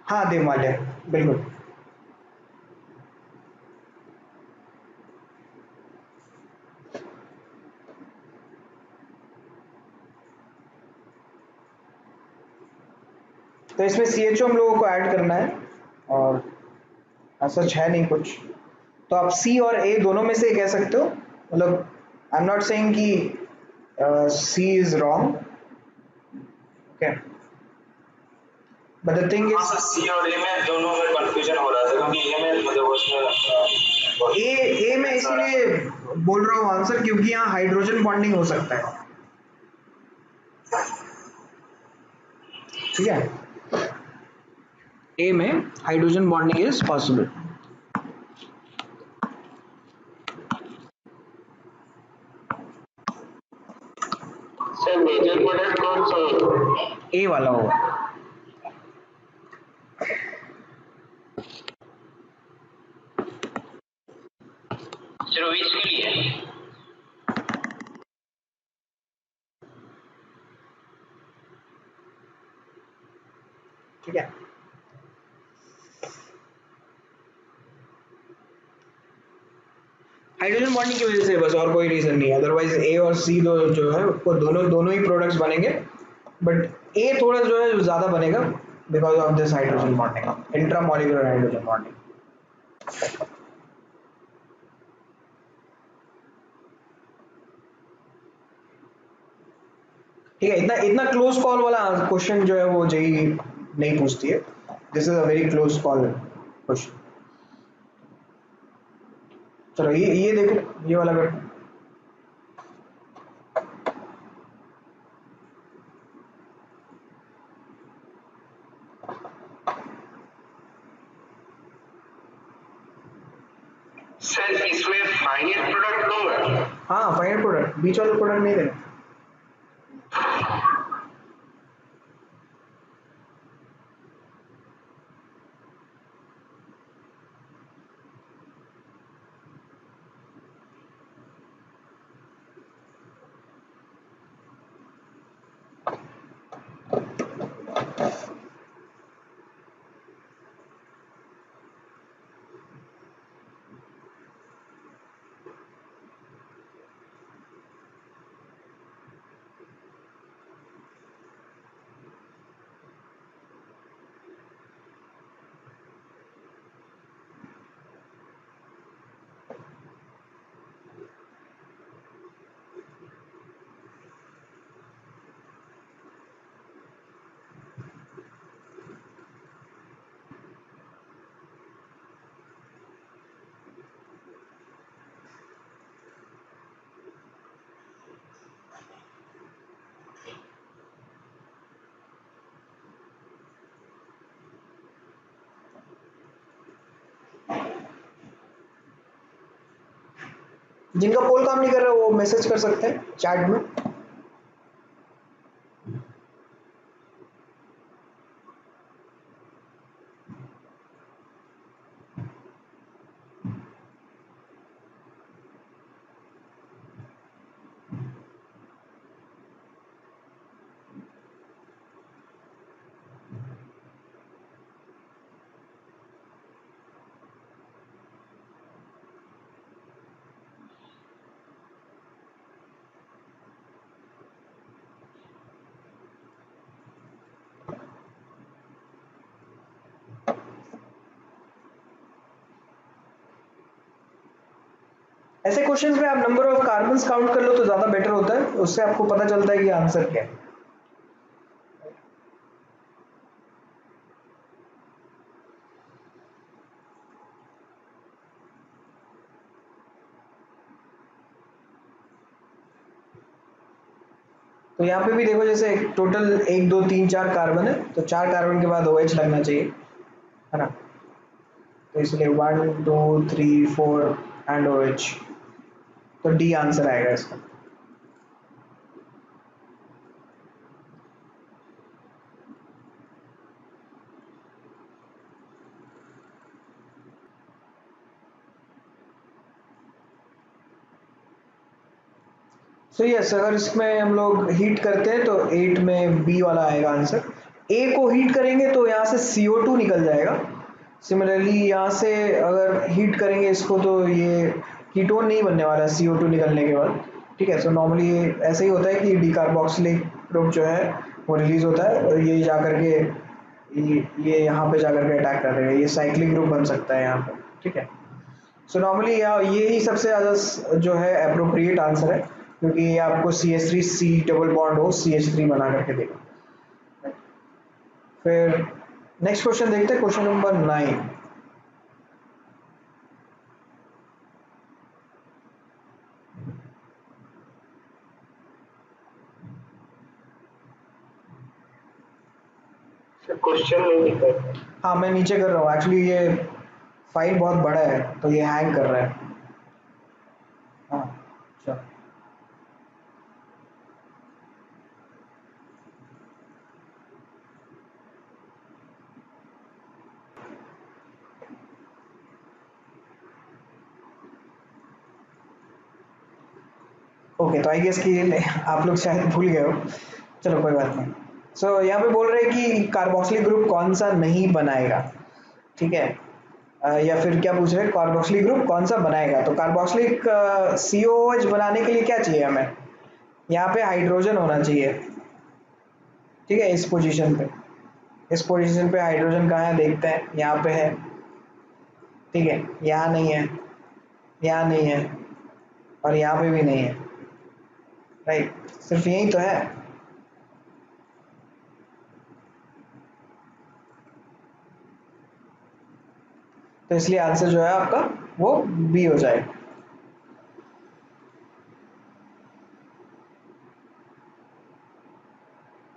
हाँ देव माल्या, बिल्कुल। तो इसमें CHO हम लोगों को ऐड करना है और ऐसा है नहीं कुछ, तो आप C और A दोनों में से कह सकते हो। मतलब आई एम नॉट सेइंग कि C is wrong, okay, but the thing हाँ इज सर, सी और ए में दोनों में कंफ्यूजन हो रहा था क्योंकि ए में मतलब उसमें ए में इसीलिए बोल रहा हूँ आंसर क्योंकि यहाँ हाइड्रोजन बॉन्डिंग हो सकता है। ठीक है, ए में hydrogen bonding is possible. Sir major product कौन सा होगा? ए वाला होगा। सिर्फ इसके लिए? ठीक है, हाइड्रोजन बॉन्डिंग की वजह से बस, और कोई रीजन नहीं है। अदरवाइज ए और सी दो जो है वो दोनों दोनों ही प्रोडक्ट्स बनेंगे, बट ए थोड़ा जो है ज्यादा बनेगा because of this hydrogen bonding, intramolecular hydrogen bonding. ठीक है, इतना इतना क्लोज कॉल वाला क्वेश्चन जो है वो जेई नहीं पूछती है। This is a very close call question. चलो ये देखो, ये वाला कर। सर इसमें फाइनल प्रोडक्ट दूंगा? हाँ, फाइनल प्रोडक्ट, बीच वाला प्रोडक्ट नहीं देना। जिनका पोल काम नहीं कर रहा वो मैसेज कर सकते हैं चैट में। ऐसे क्वेश्चंस में आप नंबर ऑफ कार्बन्स काउंट कर लो तो ज्यादा बेटर होता है, उससे आपको पता चलता है कि आंसर क्या है। तो यहाँ पे भी देखो, जैसे टोटल 1 2 3 4 कार्बन है, तो 4 कार्बन के बाद OH लगना चाहिए, है ना। तो इसलिए 1 2 3 4 एंड OH, तो डी आंसर आएगा इसका। सो यस, अगर इसमें हम लोग हीट करते हैं तो 8 में बी वाला आएगा आंसर। ए को हीट करेंगे तो यहाँ से CO2 निकल जाएगा। सिमिलरली यहाँ से अगर हीट करेंगे इसको तो ये कीटोन नहीं बनने वाला CO2 निकलने के बाद। ठीक है, सो नॉर्मली ऐसे ही होता है कि डीकार्बोक्सिलिक ग्रुप जो है वो रिलीज होता है और ये जाकर के ये यहाँ पे जाकर के अटैक कर देगा, ये साइक्लिक ग्रुप बन सकता है यहाँ पे। ठीक है, सो नॉर्मली ये ही सबसे ज़्यादा जो है अप्रोप्रिएट आंसर है, क्योंकि ये आपको CH3 C डबल बॉन्ड हो CH3 बना करके देगा। फिर नेक्स्ट क्वेश्चन देखते हैं, क्वेश्चन नंबर 9। क्वेश्चन नहीं दिख रहा। हाँ मैं नीचे कर रहा हूँ, एक्चुअली ये फाइल बहुत बड़ा है तो ये हैंग कर रहा है। हाँ चलो। ओके तो आई गेस कि आप लोग शायद भूल गए हो, चलो कोई बात नहीं। सो यहाँ पे बोल रहे हैं कि कार्बोक्सिलिक ग्रुप कौन सा नहीं बनाएगा, ठीक है। या फिर क्या पूछ रहे हैं, कार्बोक्सिलिक ग्रुप कौन सा बनाएगा। तो कार्बोक्सिलिक COOH बनाने के लिए क्या चाहिए हमें, यहाँ पे हाइड्रोजन होना चाहिए, ठीक है। इस पोजीशन पे हाइड्रोजन कहाँ है देखते हैं, यहाँ पे है, ठीक है। यहाँ नहीं है, यहाँ नहीं है, और यहाँ पे भी नहीं है, राइट, सिर्फ यही तो है। तो इसलिए आंसर जो है आपका वो बी हो जाएगा।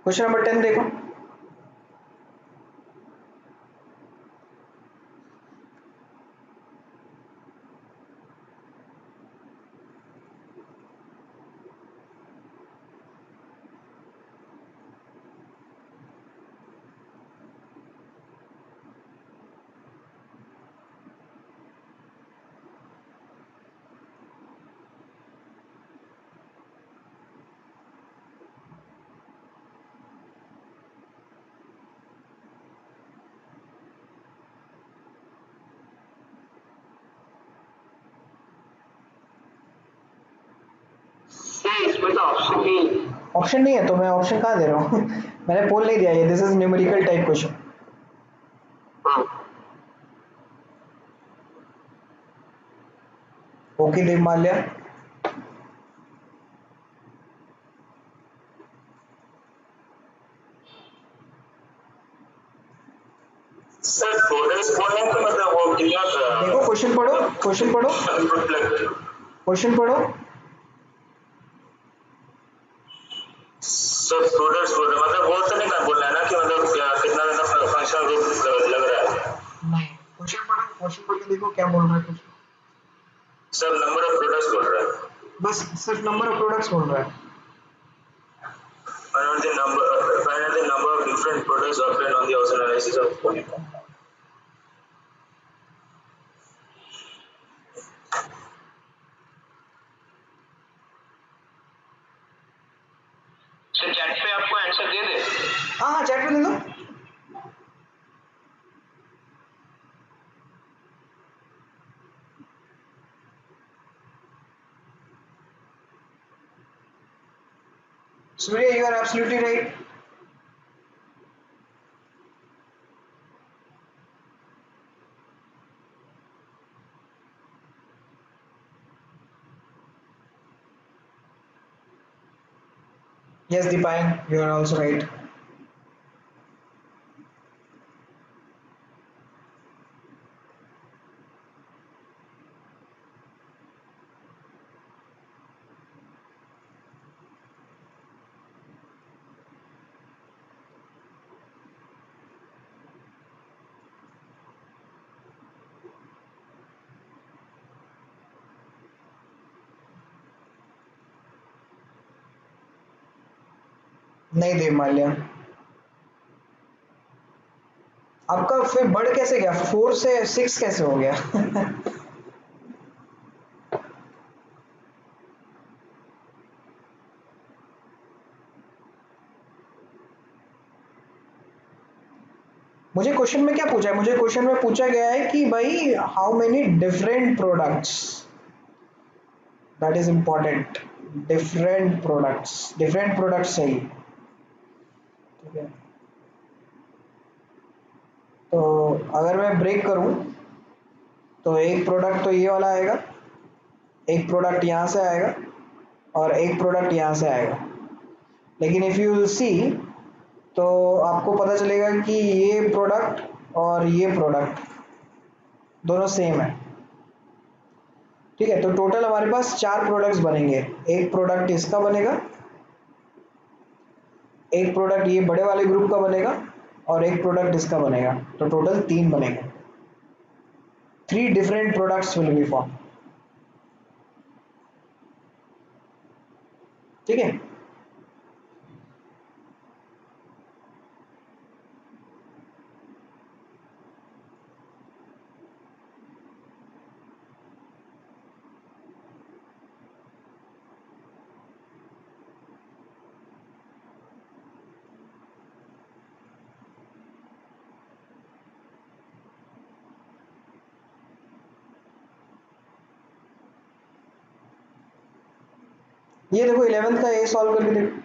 क्वेश्चन नंबर 10 देखो। इसमें तो ऑप्शन नहीं है। ऑप्शन नहीं है तो मैं ऑप्शन कहाँ दे रहा हूँ मैंने पोल नहीं दिया, ये this is numerical type question. हाँ, ओके देव माल्या। सर प्रोडक्ट्स बोलने का मतलब वो देखो कितना क्वेश्चन पढ़ो, क्वेश्चन पढ़ो, क्वेश्चन पढ़ो। सर प्रोडक्ट्स बोलने मतलब वो तो नहीं कर बोलना है ना कि मतलब कितना ज्यादा फंक्शनल ग्रुप लग रहा है। नहीं, क्वेश्चन पढ़ो, क्वेश्चन पढ़ के देखो क्या बोल रहा है question. Sir number of products बोल रहा है। बस सिर्फ नंबर ऑफ प्रोडक्ट्स बोल रहा है। Find out the number of different products obtained on the outside analysis of polymer. Sir chat पे आपको आंसर दे दे। हाँ हाँ चैट में दे दो। Surya, you are absolutely right. Yes, Deepan, you are also right. नहीं देव माल्या, आपका फिर बढ़ कैसे गया, 4 से 6 कैसे हो गया मुझे क्वेश्चन में क्या पूछा है, मुझे क्वेश्चन में पूछा गया है कि भाई how many different products, that is important. Different products चाहिए, ठीक है। तो अगर मैं ब्रेक करूं तो एक प्रोडक्ट तो ये वाला आएगा, एक प्रोडक्ट यहाँ से आएगा, और एक प्रोडक्ट यहाँ से आएगा। लेकिन इफ़ यू सी तो आपको पता चलेगा कि ये प्रोडक्ट और ये प्रोडक्ट दोनों सेम है, ठीक है। तो टोटल हमारे पास 4 प्रोडक्ट्स बनेंगे। एक प्रोडक्ट इसका बनेगा, एक प्रोडक्ट ये बड़े वाले ग्रुप का बनेगा, और एक प्रोडक्ट इसका बनेगा, तो टोटल 3 बनेंगे। 3 different products will be form. ठीक है। ये देखो 11th का ए सॉल्व करके देखो।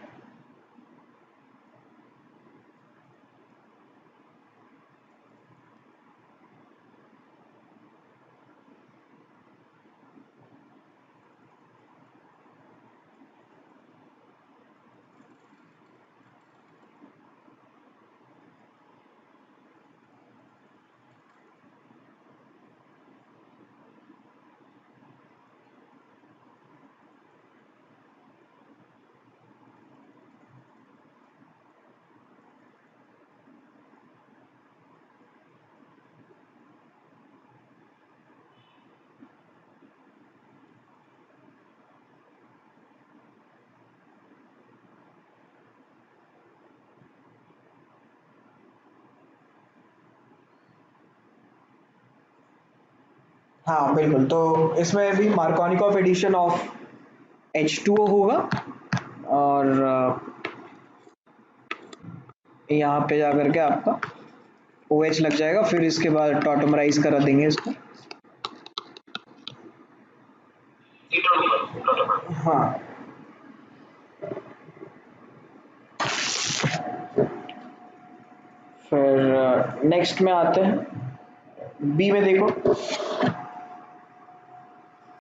हाँ बिल्कुल, तो इसमें भी मार्कोनिकॉफ एडिशन ऑफ H2O होगा, और यहाँ पे जाकर के आपका OH लग जाएगा, फिर इसके बाद टॉटमराइज करा देंगे इसको। हाँ, फिर नेक्स्ट में आते हैं, बी में देखो